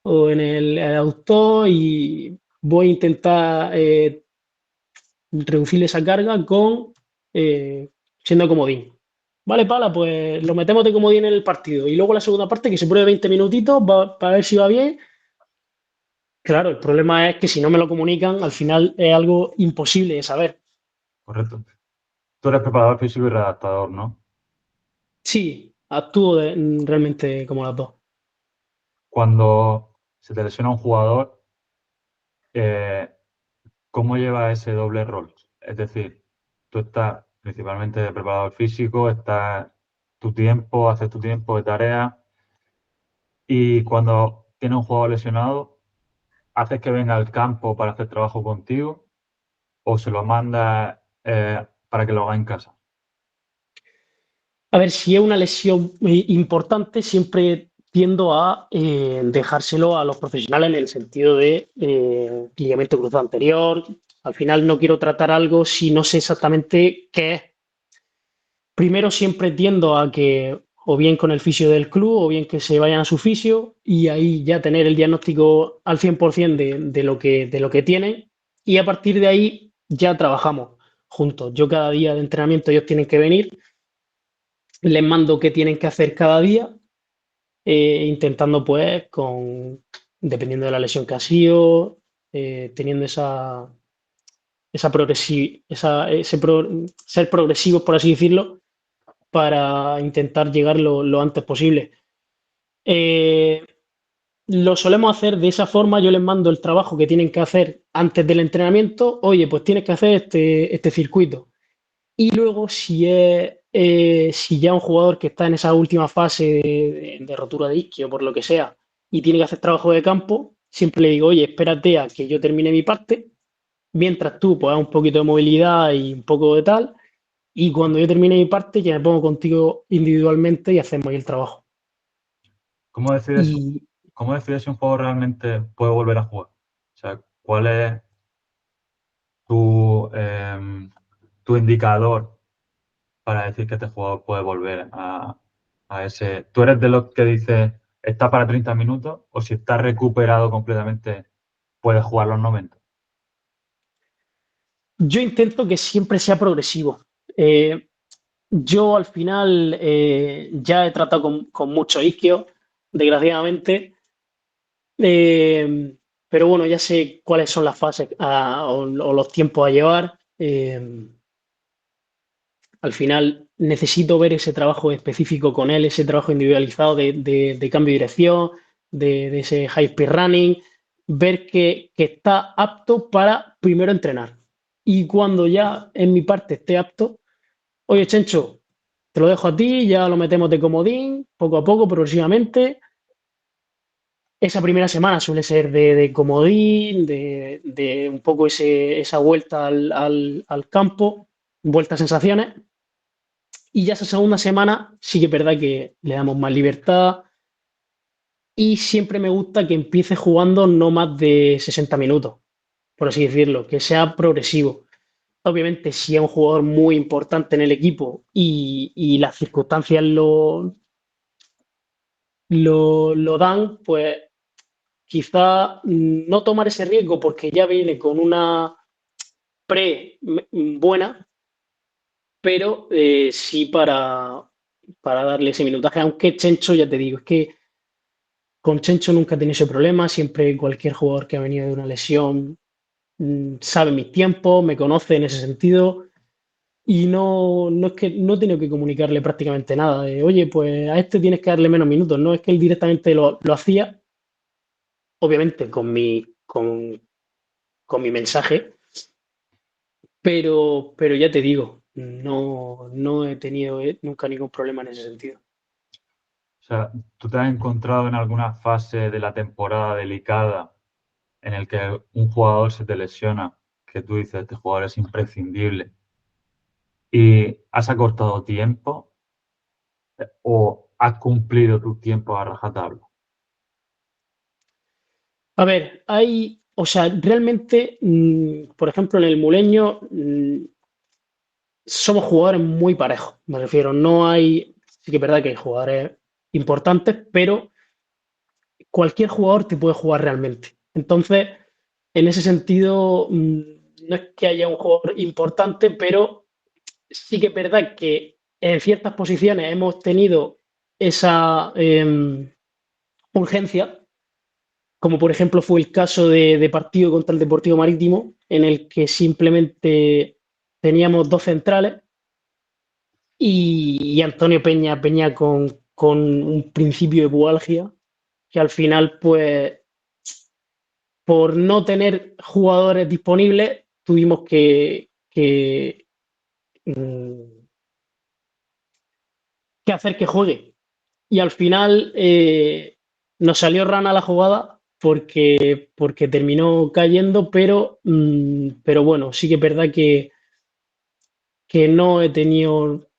o en el aductor y voy a intentar reducir esa carga con siendo comodín. Vale, pala, pues lo metemos de comodín en el partido. Y luego la segunda parte, que se pruebe 20 minutitos para ver si va bien. Claro, el problema es que si no me lo comunican, al final es algo imposible de saber. Correcto. Tú eres preparador físico y redactador, ¿no? Sí, actúo realmente como las dos. Cuando se te lesiona un jugador, eh, ¿cómo lleva ese doble rol? Es decir, tú estás principalmente de preparador físico, estás tu tiempo, haces tu tiempo de tarea y cuando tienes un jugador lesionado, haces que venga al campo para hacer trabajo contigo o se lo mandas para que lo haga en casa. A ver, si es una lesión importante, siempre tiendo a dejárselo a los profesionales en el sentido de ligamento cruzado anterior. Al final no quiero tratar algo si no sé exactamente qué es. Primero siempre tiendo a que o bien con el fisio del club o bien que se vayan a su fisio y ahí ya tener el diagnóstico al 100% de lo que tienen y a partir de ahí ya trabajamos juntos. Yo cada día de entrenamiento ellos tienen que venir, les mando qué tienen que hacer cada día, intentando pues dependiendo de la lesión que ha sido, teniendo ser progresivos, por así decirlo, para intentar llegar lo antes posible. Eh, lo solemos hacer de esa forma, yo les mando el trabajo que tienen que hacer antes del entrenamiento, oye, pues tienes que hacer este circuito. Y luego, si ya un jugador que está en esa última fase de rotura de isquio, por lo que sea, y tiene que hacer trabajo de campo, siempre le digo, oye, espérate a que yo termine mi parte, mientras tú pues haz un poquito de movilidad y un poco de tal, y cuando yo termine mi parte, ya me pongo contigo individualmente y hacemos ahí el trabajo. ¿Cómo decides, Y cómo decides si un juego realmente puede volver a jugar? O sea, ¿cuál es tu, tu indicador para decir que este jugador puede volver a ese? ¿Tú eres de los que dice está para 30 minutos o si está recuperado completamente puede jugar los 90? yo intento que siempre sea progresivo. Yo al final ya he tratado con muchos isquios, desgraciadamente, pero bueno, ya sé cuáles son las fases o los tiempos a llevar. Al final necesito ver ese trabajo específico con él, ese trabajo individualizado de cambio de dirección, de ese high speed running, ver que está apto para primero entrenar. Y cuando ya en mi parte esté apto, oye, Chencho, te lo dejo a ti, ya lo metemos de comodín, poco a poco, progresivamente. Esa primera semana suele ser de comodín, de un poco esa vuelta al campo, vuelta a sensaciones. Y ya esa segunda semana sí que es verdad que le damos más libertad y siempre me gusta que empiece jugando no más de 60 minutos, por así decirlo, que sea progresivo. Obviamente, si es un jugador muy importante en el equipo y las circunstancias lo dan, pues quizá no tomar ese riesgo porque ya viene con una buena, pero sí para darle ese minutaje, aunque Chencho, ya te digo, es que con Chencho nunca he tenido ese problema, siempre cualquier jugador que ha venido de una lesión sabe mis tiempos, me conoce en ese sentido y no es que no he tenido que comunicarle prácticamente nada. Oye, pues a este tienes que darle menos minutos, no es que él directamente lo hacía, obviamente con mi mensaje, pero ya te digo, no he tenido nunca ningún problema en ese sentido. O sea, ¿tú te has encontrado en alguna fase de la temporada delicada en el que un jugador se te lesiona, que tú dices, este jugador es imprescindible, y has acortado tiempo o has cumplido tu tiempo a rajatabla? A ver, o sea, realmente, por ejemplo, en el Muleño somos jugadores muy parejos, me refiero, no hay, sí que es verdad que hay jugadores importantes, pero cualquier jugador te puede jugar realmente. Entonces, en ese sentido, no es que haya un jugador importante, pero sí que es verdad que en ciertas posiciones hemos tenido esa urgencia, como por ejemplo fue el caso de partido contra el Deportivo Marítimo, en el que simplemente teníamos dos centrales y Antonio Peña con un principio de pubalgia, que al final, pues, por no tener jugadores disponibles, tuvimos mm, que hacer que juegue. Y al final nos salió rana la jugada porque terminó cayendo, pero bueno, sí que es verdad que no he tenido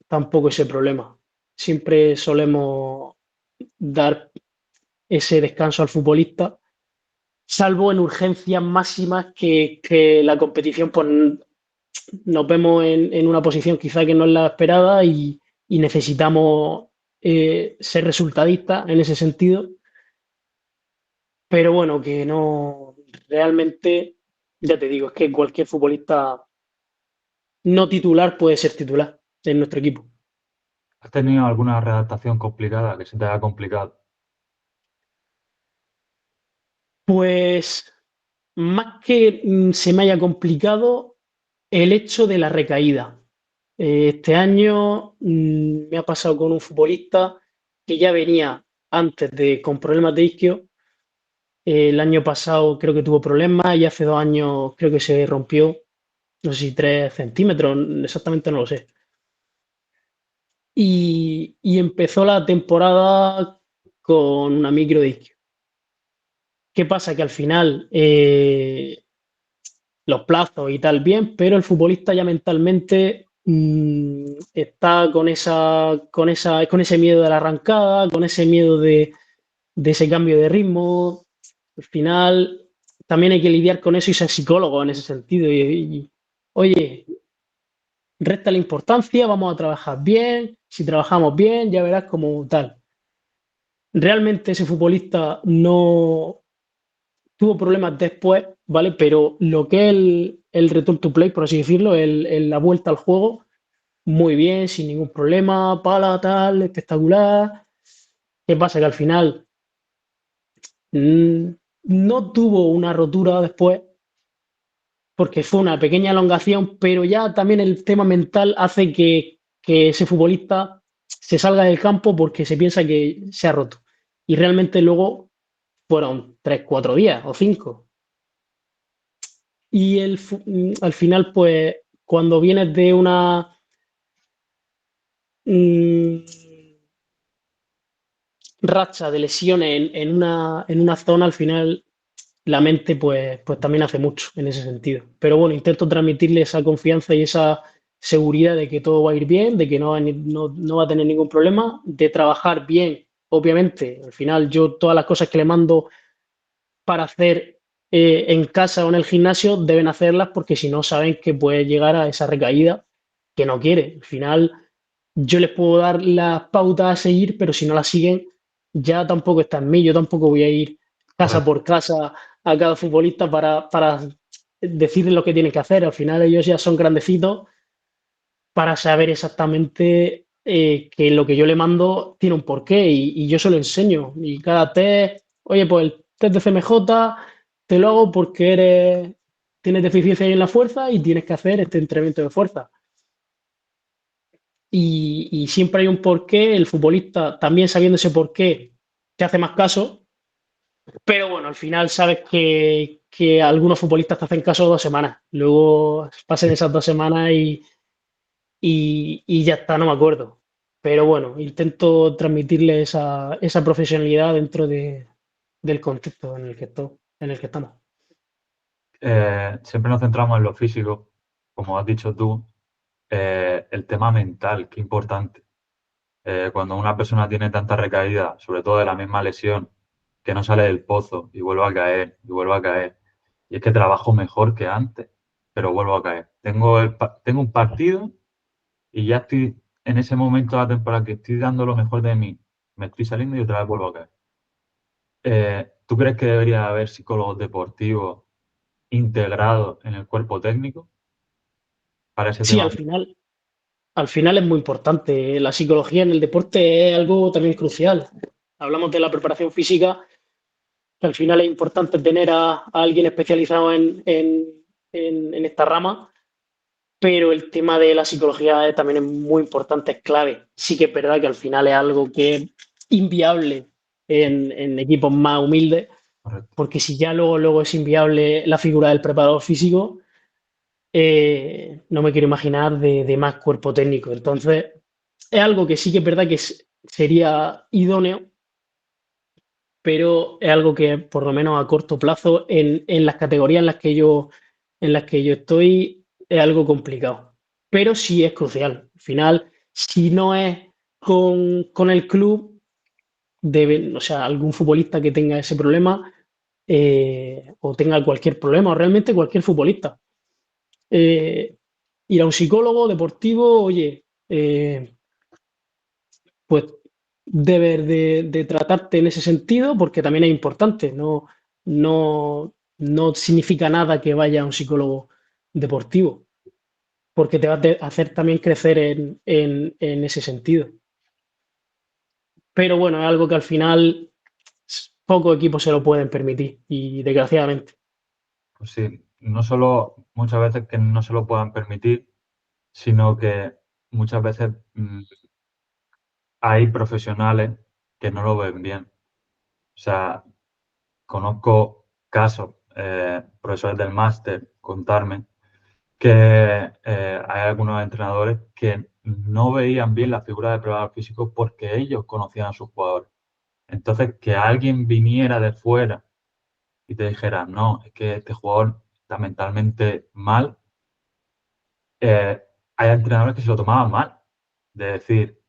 tampoco ese problema. Siempre solemos dar ese descanso al futbolista, salvo en urgencias máximas que la competición, pues nos vemos en una posición quizá que no es la esperada y necesitamos ser resultadistas en ese sentido. Pero bueno, que no, realmente, ya te digo, es que cualquier futbolista no titular puede ser titular en nuestro equipo. ¿Has tenido alguna redactación complicada que se te haya complicado? Pues más que se me haya complicado el hecho de la recaída. Este año me ha pasado con un futbolista que ya venía antes con problemas de isquio. El año pasado creo que tuvo problemas y hace 2 años creo que se rompió, no sé si 3 centímetros, exactamente no lo sé. Y empezó la temporada con una microdisquio. ¿Qué pasa? Que al final los plazos y tal bien, pero el futbolista ya mentalmente está con ese miedo de la arrancada, con ese miedo de ese cambio de ritmo. Al final también hay que lidiar con eso y ser psicólogo en ese sentido. Oye, resta la importancia, vamos a trabajar bien, si trabajamos bien, ya verás como tal. Realmente ese futbolista no tuvo problemas después, ¿vale? Pero lo que es el return to play, por así decirlo, la vuelta al juego, muy bien, sin ningún problema, pala, tal, espectacular. ¿Qué pasa? Que al final mm, no tuvo una rotura después, porque fue una pequeña elongación, pero ya también el tema mental hace que ese futbolista se salga del campo porque se piensa que se ha roto. Y realmente luego fueron 3, 4 días o 5. Y al final, pues, cuando vienes de una mm, racha de lesiones en una zona, al final la mente pues también hace mucho en ese sentido. Pero bueno, intento transmitirle esa confianza y esa seguridad de que todo va a ir bien, de que no va a tener ningún problema, de trabajar bien, obviamente. Al final yo todas las cosas que le mando para hacer en casa o en el gimnasio deben hacerlas porque si no saben que puede llegar a esa recaída que no quiere. Al final yo les puedo dar las pautas a seguir, pero si no las siguen, ya tampoco está en mí. Yo tampoco voy a ir casa Correcto. por casa a cada futbolista para decirles lo que tienen que hacer. Al final ellos ya son grandecitos para saber exactamente que lo que yo le mando tiene un porqué y yo se lo enseño. Y cada test, oye, pues el test de CMJ te lo hago porque tienes deficiencia ahí en la fuerza y tienes que hacer este entrenamiento de fuerza. Y siempre hay un porqué, el futbolista también sabiendo ese porqué te hace más caso, pero bueno, al final sabes que algunos futbolistas te hacen caso 2 semanas, luego pasen esas 2 semanas y ya está, no me acuerdo. Pero bueno, intento transmitirle esa profesionalidad dentro del contexto en el que estamos. Siempre nos centramos en lo físico, como has dicho tú, el tema mental, qué importante. Cuando una persona tiene tanta recaída, sobre todo de la misma lesión, que no sale del pozo y vuelve a caer y vuelve a caer. Y es que trabajo mejor que antes, pero vuelvo a caer. Tengo un partido y ya estoy en ese momento de la temporada que estoy dando lo mejor de mí. Me estoy saliendo y otra vez vuelvo a caer. ¿Tú crees que debería haber psicólogos deportivos integrados en el cuerpo técnico para ese Sí, tema? al final es muy importante. La psicología en el deporte es algo también crucial. Hablamos de la preparación física, que al final es importante tener a alguien especializado en esta rama, pero el tema de la psicología también es muy importante, es clave. Sí que es verdad que al final es algo que es inviable en equipos más humildes, Correcto. porque si ya luego es inviable la figura del preparador físico, no me quiero imaginar de más cuerpo técnico. Entonces, es algo que sí que es verdad que sería idóneo, pero es algo que por lo menos a corto plazo en las categorías en las que yo estoy es algo complicado. Pero sí es crucial. Al final, si no es con el club, o sea, algún futbolista que tenga ese problema o tenga cualquier problema, o realmente cualquier futbolista. Eh, Ir a un psicólogo deportivo, oye, pues deber de tratarte en ese sentido, porque también es importante, no significa nada que vaya a un psicólogo deportivo, porque te va a hacer también crecer en ese sentido. Pero bueno, es algo que al final pocos equipos se lo pueden permitir y desgraciadamente. Pues sí, no solo muchas veces que no se lo puedan permitir, sino que muchas veces hay profesionales que no lo ven bien. O sea, conozco casos, profesores del máster, contarme, que hay algunos entrenadores que no veían bien la figura de preparador físico porque ellos conocían a sus jugadores. Entonces, que alguien viniera de fuera y te dijera, no, es que este jugador está mentalmente mal, hay entrenadores que se lo tomaban mal. De decir,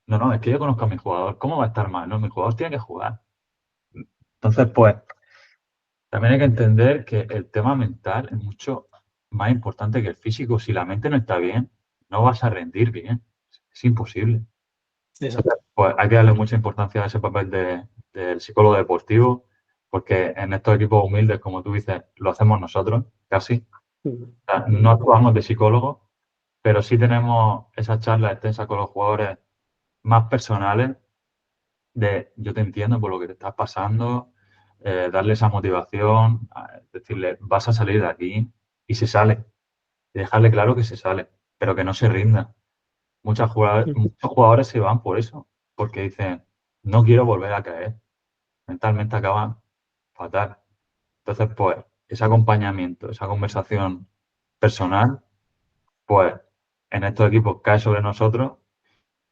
no, no, es que yo conozco a mi jugador, ¿cómo va a estar mal? No, mi jugador tiene que jugar. Entonces, pues, también hay que entender que el tema mental es mucho más importante que el físico. Si la mente no está bien, no vas a rendir bien. Es imposible. Exacto. Pues hay que darle mucha importancia a ese papel del psicólogo deportivo, porque en estos equipos humildes, como tú dices, lo hacemos nosotros, casi. O sea, no actuamos de psicólogos, pero sí tenemos esas charlas extensas con los jugadores más personales de yo te entiendo por lo que te estás pasando, darle esa motivación, decirle vas a salir de aquí y se sale, y dejarle claro que se sale, pero que no se rinda. Muchos jugadores se van por eso, porque dicen no quiero volver a caer, mentalmente acaban fatal. Entonces, pues, ese acompañamiento, esa conversación personal, pues, en estos equipos cae sobre nosotros.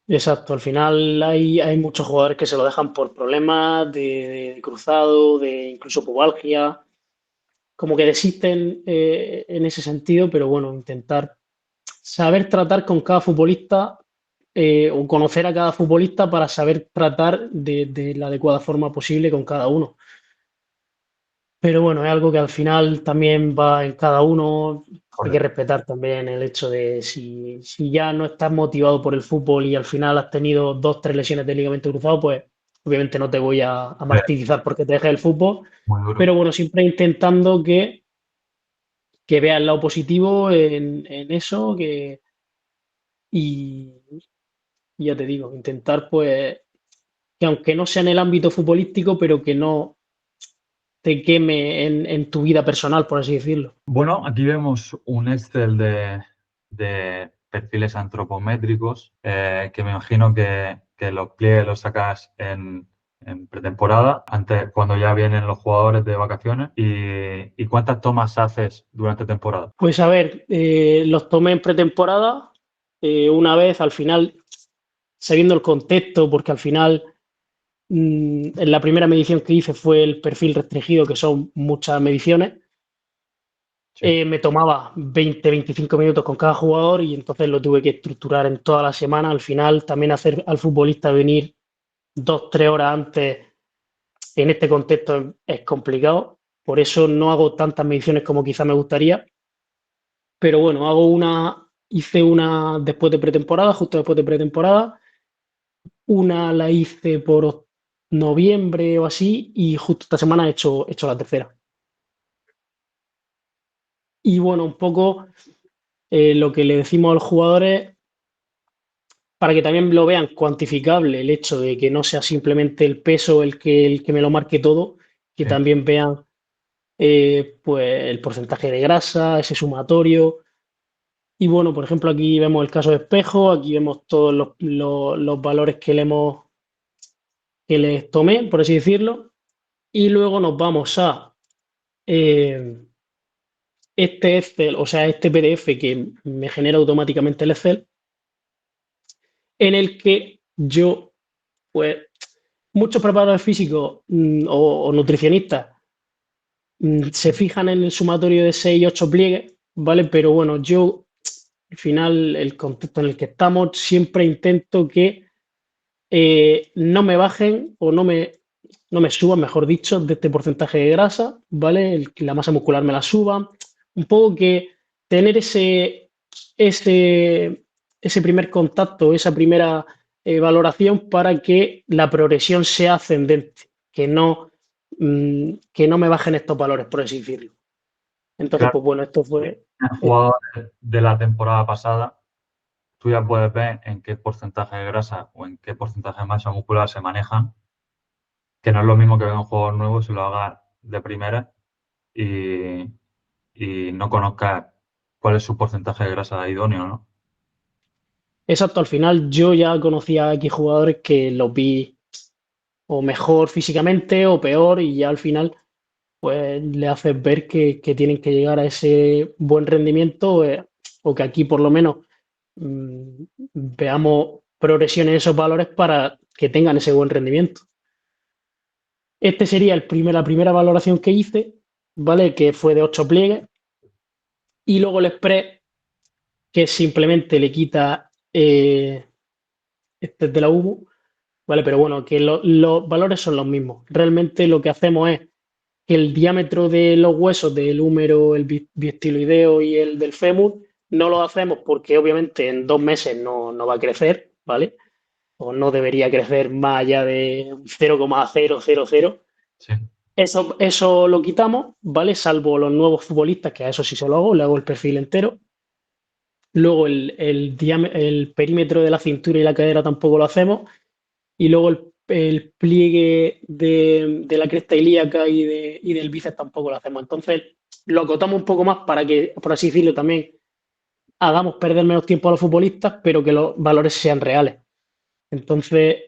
Exacto, al final hay muchos jugadores que se lo dejan por problemas de cruzado, de incluso pubalgia, como que desisten en ese sentido, pero bueno, intentar saber tratar con cada futbolista o conocer a cada futbolista para saber tratar de la adecuada forma posible con cada uno. Pero bueno, es algo que al final también va en cada uno. Hay que Correcto. respetar también el hecho de si ya no estás motivado por el fútbol y al final has tenido 2, 3 lesiones de ligamento cruzado, pues obviamente no te voy a martirizar porque te dejes el fútbol. Muy duro. Pero bueno, siempre intentando que veas el lado positivo en eso y, Y ya te digo, intentar pues que aunque no sea en el ámbito futbolístico, pero que no te queme en tu vida personal, por así decirlo. Bueno, aquí vemos un Excel de perfiles antropométricos, que me imagino que los pliegues los sacas en pretemporada, antes, cuando ya vienen los jugadores de vacaciones. ¿Y cuántas tomas haces durante temporada? Pues a ver, los tomé en pretemporada, una vez al final, sabiendo el contexto, porque al final en la primera medición que hice fue el perfil restringido, que son muchas mediciones. Sí. Me tomaba 20-25 minutos con cada jugador y entonces lo tuve que estructurar en toda la semana. Al final, también hacer al futbolista venir 2-3 horas antes en este contexto es complicado. Por eso no hago tantas mediciones como quizá me gustaría. Pero bueno, hice una después de pretemporada, justo después de pretemporada. Una la hice por noviembre o así y justo esta semana he hecho la tercera. Y bueno, un poco lo que le decimos a los jugadores, para que también lo vean cuantificable, el hecho de que no sea simplemente el peso el que me lo marque todo, que Sí. también vean pues el porcentaje de grasa, ese sumatorio. Y bueno, por ejemplo, aquí vemos el caso de espejo, aquí vemos todos los valores que les tomé, por así decirlo. Y luego nos vamos a eh, este Excel, o sea, este PDF que me genera automáticamente el Excel, en el que yo, pues, muchos preparadores físicos o nutricionistas se fijan en el sumatorio de 6 y 8 pliegues, ¿vale? Pero bueno, yo, al final, el contexto en el que estamos, siempre intento que no me bajen o no me suban, mejor dicho, de este porcentaje de grasa, ¿vale? Que la masa muscular me la suba. Un poco que tener ese, ese primer contacto, esa primera valoración para que la progresión sea ascendente, que no me bajen estos valores, por así decirlo. Entonces, Claro, pues bueno, esto fue. el jugador de la temporada pasada, tú ya puedes ver en qué porcentaje de grasa o en qué porcentaje de masa muscular se manejan, que no es lo mismo que ver un jugador nuevo si lo haga de primera y, y no conozca cuál es su porcentaje de grasa idóneo, ¿no? Exacto, al final yo ya conocía aquí jugadores que los vi o mejor físicamente o peor y ya al final pues le haces ver que tienen que llegar a ese buen rendimiento o que aquí por lo menos mm, veamos progresión en esos valores para que tengan ese buen rendimiento. Este sería la primera valoración que hice, ¿vale? Que fue de 8 pliegues y luego el express que simplemente le quita este es de la UBU, ¿vale? Pero bueno, que los valores son los mismos. Realmente lo que hacemos es que el diámetro de los huesos del húmero, el biestiloideo y el del fémur, no lo hacemos porque obviamente en 2 meses no va a crecer, ¿vale? O no debería crecer más allá de 0,000. Sí. Eso lo quitamos, ¿vale? Salvo los nuevos futbolistas, que a eso sí se lo hago, le hago el perfil entero. Luego el perímetro de la cintura y la cadera tampoco lo hacemos. Y luego el pliegue de la cresta ilíaca y del bíceps tampoco lo hacemos. Entonces lo acotamos un poco más para que, por así decirlo, también hagamos perder menos tiempo a los futbolistas, pero que los valores sean reales. Entonces,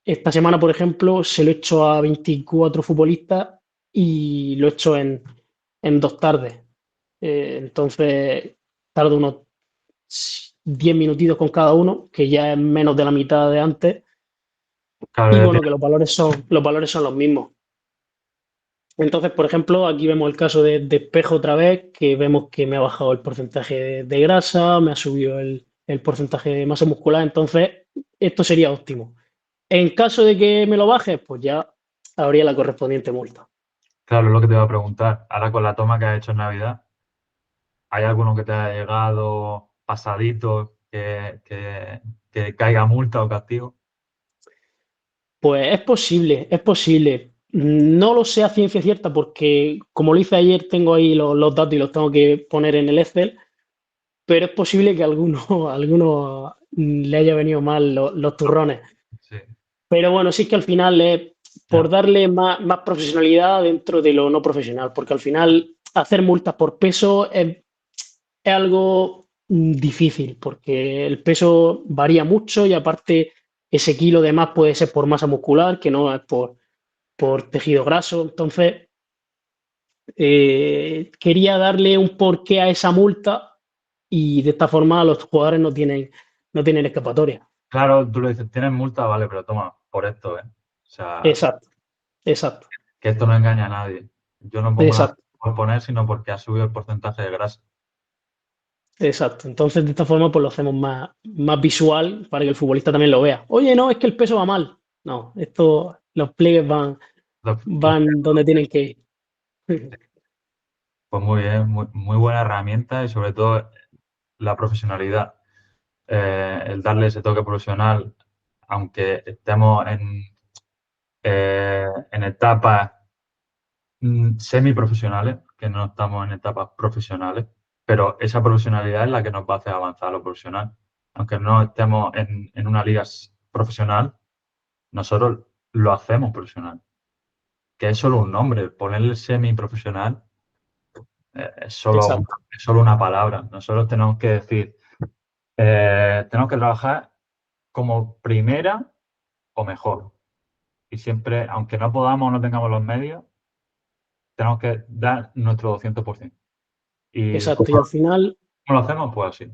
esta semana, por ejemplo, se lo he hecho a 24 futbolistas y lo he hecho en 2 tardes. Entonces, tardo unos 10 minutitos con cada uno, que ya es menos de la mitad de antes. Claro, Y ya bueno, tiene- que los valores son los mismos. Entonces, por ejemplo, aquí vemos el caso de espejo otra vez, que vemos que me ha bajado el porcentaje de grasa, me ha subido el porcentaje de masa muscular, entonces esto sería óptimo. En caso de que me lo baje, pues ya habría la correspondiente multa. claro, es lo que te iba a preguntar. Ahora con la toma que has hecho en Navidad, ¿hay alguno que te haya llegado pasadito que caiga multa o castigo? Pues es posible, es posible. No lo sé a ciencia cierta porque, como lo hice ayer, tengo ahí los datos y los tengo que poner en el Excel, pero es posible que alguno le haya venido mal los turrones. Sí, Pero bueno, sí que al final es por ya. darle más profesionalidad dentro de lo no profesional, porque al final hacer multas por peso es algo difícil, porque el peso varía mucho y aparte ese kilo de más puede ser por masa muscular, que no es por tejido graso. Entonces, quería darle un porqué a esa multa y de esta forma los jugadores no tienen escapatoria. Claro, tú le dices, tienes multa, vale, pero toma, por esto, ¿eh? O sea, Exacto, exacto, que esto no engaña a nadie. Yo no pongo la exacto. multa por poner, sino porque ha subido el porcentaje de grasa. Exacto. Entonces, de esta forma, pues lo hacemos más visual para que el futbolista también lo vea. Oye, no, es que el peso va mal. No, los pliegues Los van donde tienen que ir. Pues muy bien, muy buena herramienta y sobre todo la profesionalidad. El darle ese toque profesional, aunque estemos en etapas semiprofesionales, que no estamos en etapas profesionales, pero esa profesionalidad es la que nos va a hacer avanzar a lo profesional. Aunque no estemos en una liga profesional, nosotros lo hacemos profesional, que es solo un nombre. Ponerle semiprofesional Exacto, es solo una palabra. Nosotros tenemos que decir, tenemos que trabajar como primera o mejor. Y siempre, aunque no podamos o no tengamos los medios, tenemos que dar nuestro 200%. ¿Y exacto. Y cómo lo hacemos? Pues así.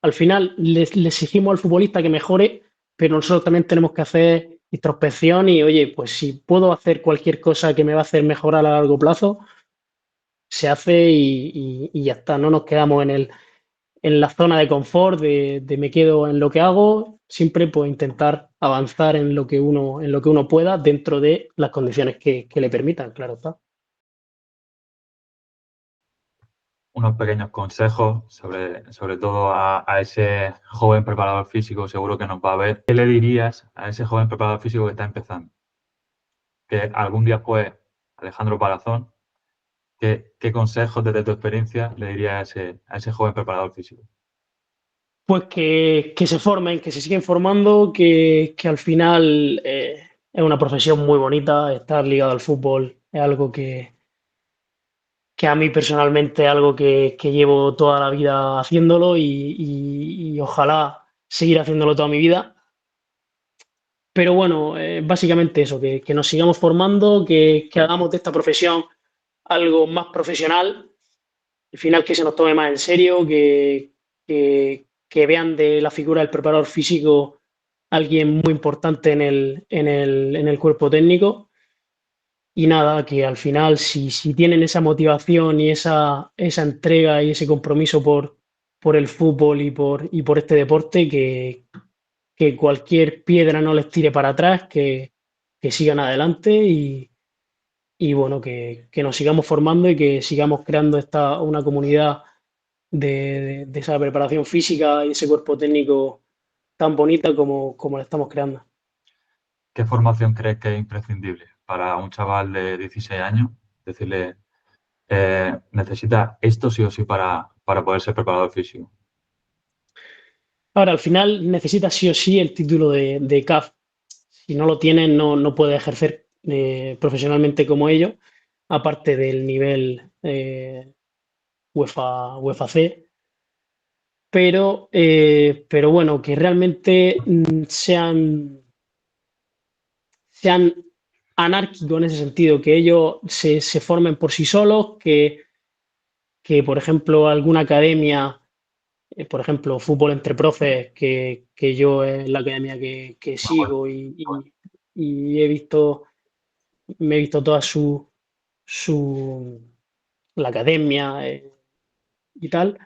al final le exigimos al futbolista que mejore, pero nosotros también tenemos que hacer introspección y, oye, pues si puedo hacer cualquier cosa que me va a hacer mejorar a largo plazo, se hace y ya está. No nos quedamos en la zona de confort de me quedo en lo que hago, siempre pues intentar avanzar en lo que uno pueda dentro de las condiciones que le permitan, claro está. Unos pequeños consejos, sobre todo a ese joven preparador físico, seguro que nos va a ver. ¿Qué le dirías a ese joven preparador físico que está empezando? Que algún día fue Alejandro Palazón. ¿Qué consejos desde tu experiencia le dirías a ese joven preparador físico? Pues que se formen, que se siguen formando, que al final es una profesión muy bonita, estar ligado al fútbol es algo que a mí personalmente es algo que llevo toda la vida haciéndolo y ojalá seguir haciéndolo toda mi vida. Pero bueno, básicamente eso, que nos sigamos formando, que hagamos de esta profesión algo más profesional, al final que se nos tome más en serio, que vean de la figura del preparador físico alguien muy importante en el cuerpo técnico. Y nada, que al final si tienen esa motivación y esa entrega y ese compromiso por el fútbol y por este deporte, que cualquier piedra no les tire para atrás, que sigan adelante y bueno, que nos sigamos formando y que sigamos creando una comunidad de esa preparación física y ese cuerpo técnico tan bonita como la estamos creando. ¿Qué formación crees que es imprescindible para un chaval de 16 años? Decirle, necesita esto sí o sí para poder ser preparador físico. Ahora, al final necesitas sí o sí el título de CAF. Si no lo tienes, no puedes ejercer profesionalmente como ellos, aparte del nivel UEFA C. Pero bueno, que realmente sean anárquicos en ese sentido, que ellos se formen por sí solos, que por ejemplo, alguna academia, por ejemplo, fútbol entre profes, que yo es la academia que sigo y me he visto toda la academia y tal,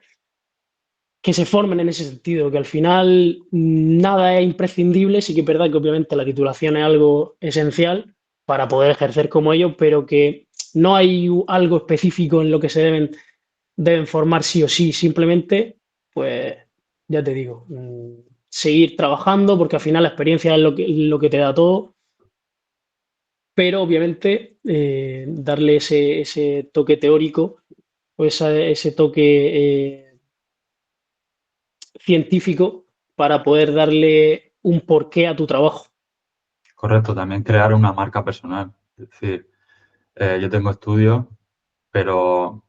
que se formen en ese sentido, que al final nada es imprescindible, sí que es verdad que obviamente la titulación es algo esencial para poder ejercer como ellos, pero que no hay algo específico en lo que se deben formar sí o sí, simplemente, pues ya te digo, seguir trabajando porque al final la experiencia es lo que te da todo, pero obviamente darle ese toque teórico o ese toque científico para poder darle un porqué a tu trabajo. Correcto, también crear una marca personal. Es decir, yo tengo estudios, pero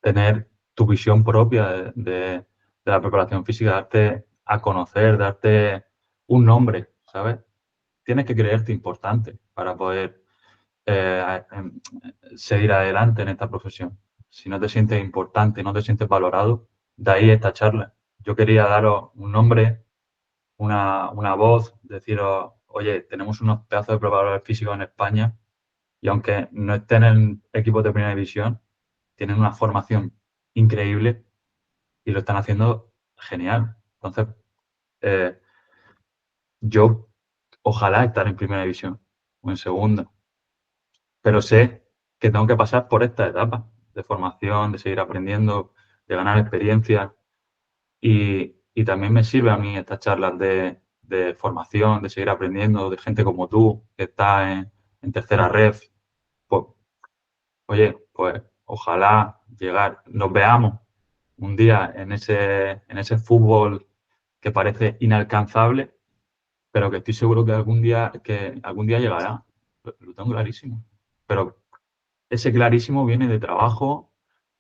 tener tu visión propia de la preparación física, darte a conocer, darte un nombre, ¿sabes? Tienes que creerte importante para poder seguir adelante en esta profesión. Si no te sientes importante, no te sientes valorado, de ahí esta charla. Yo quería daros un nombre, una voz, deciros, oye, tenemos unos pedazos de preparadores físicos en España y aunque no estén en equipos de primera división, tienen una formación increíble y lo están haciendo genial. Entonces, eh, yo ojalá estar en primera división o en segunda, pero sé que tengo que pasar por esta etapa de formación, de seguir aprendiendo, de ganar experiencia y también me sirve a mí estas charlas de formación, de seguir aprendiendo, de gente como tú que está en tercera red. Pues, oye, pues ojalá llegar, nos veamos un día en ese fútbol que parece inalcanzable, pero que estoy seguro que algún día llegará. Lo tengo clarísimo. Pero ese clarísimo viene de trabajo,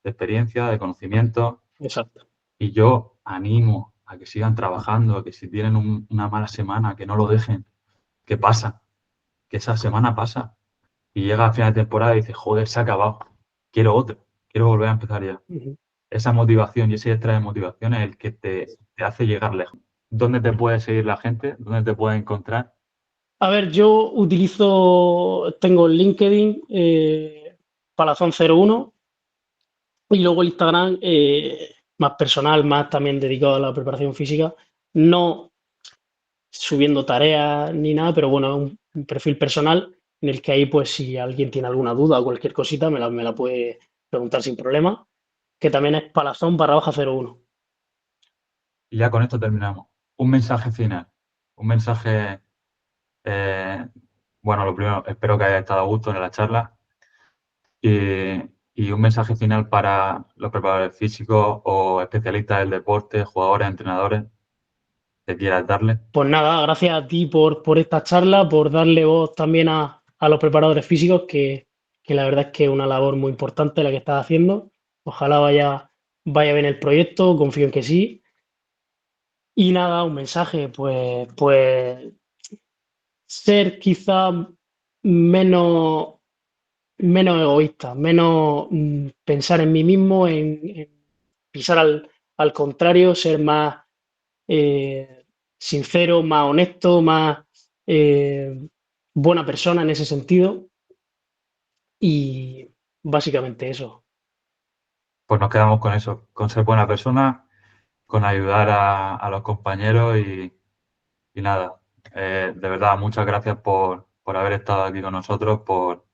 de experiencia, de conocimiento, Exacto. y yo animo a que sigan trabajando, a que si tienen una mala semana, que no lo dejen, que pasa, que esa semana pasa y llega a final de temporada y dice, joder, se ha acabado, quiero otro, quiero volver a empezar ya. Ujú. Esa motivación y ese extra de motivación es el que te hace llegar lejos. ¿Dónde te puede seguir la gente? ¿Dónde te puede encontrar? A ver, yo tengo el LinkedIn, Palazón01, y luego el Instagram, más personal, más también dedicado a la preparación física, no subiendo tareas ni nada, pero bueno, un perfil personal en el que ahí, pues, si alguien tiene alguna duda o cualquier cosita, me la puede preguntar sin problema, que también es palazón_01. Y ya con esto terminamos. Un mensaje final, un mensaje, eh, bueno, lo primero, espero que haya estado a gusto en la charla y un mensaje final para los preparadores físicos o especialistas del deporte, jugadores, entrenadores, que quieras darle. Pues nada, gracias a ti por esta charla, por darle voz también a los preparadores físicos, que la verdad es que es una labor muy importante la que estás haciendo. Ojalá vaya bien el proyecto, confío en que sí. Y nada, un mensaje, pues ser quizá menos, menos egoísta, menos pensar en mí mismo, en pisar al contrario, ser más sincero, más honesto, más eh, buena persona en ese sentido. Y básicamente eso. Pues nos quedamos con eso, con ser buena persona, con ayudar a los compañeros y nada. De verdad, muchas gracias por haber estado aquí con nosotros, por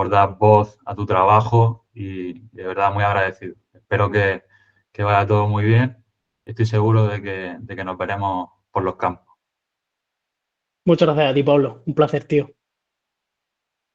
dar voz a tu trabajo y de verdad muy agradecido. Espero que vaya todo muy bien. Estoy seguro de que nos veremos por los campos. Muchas gracias a ti, Pablo. Un placer, tío.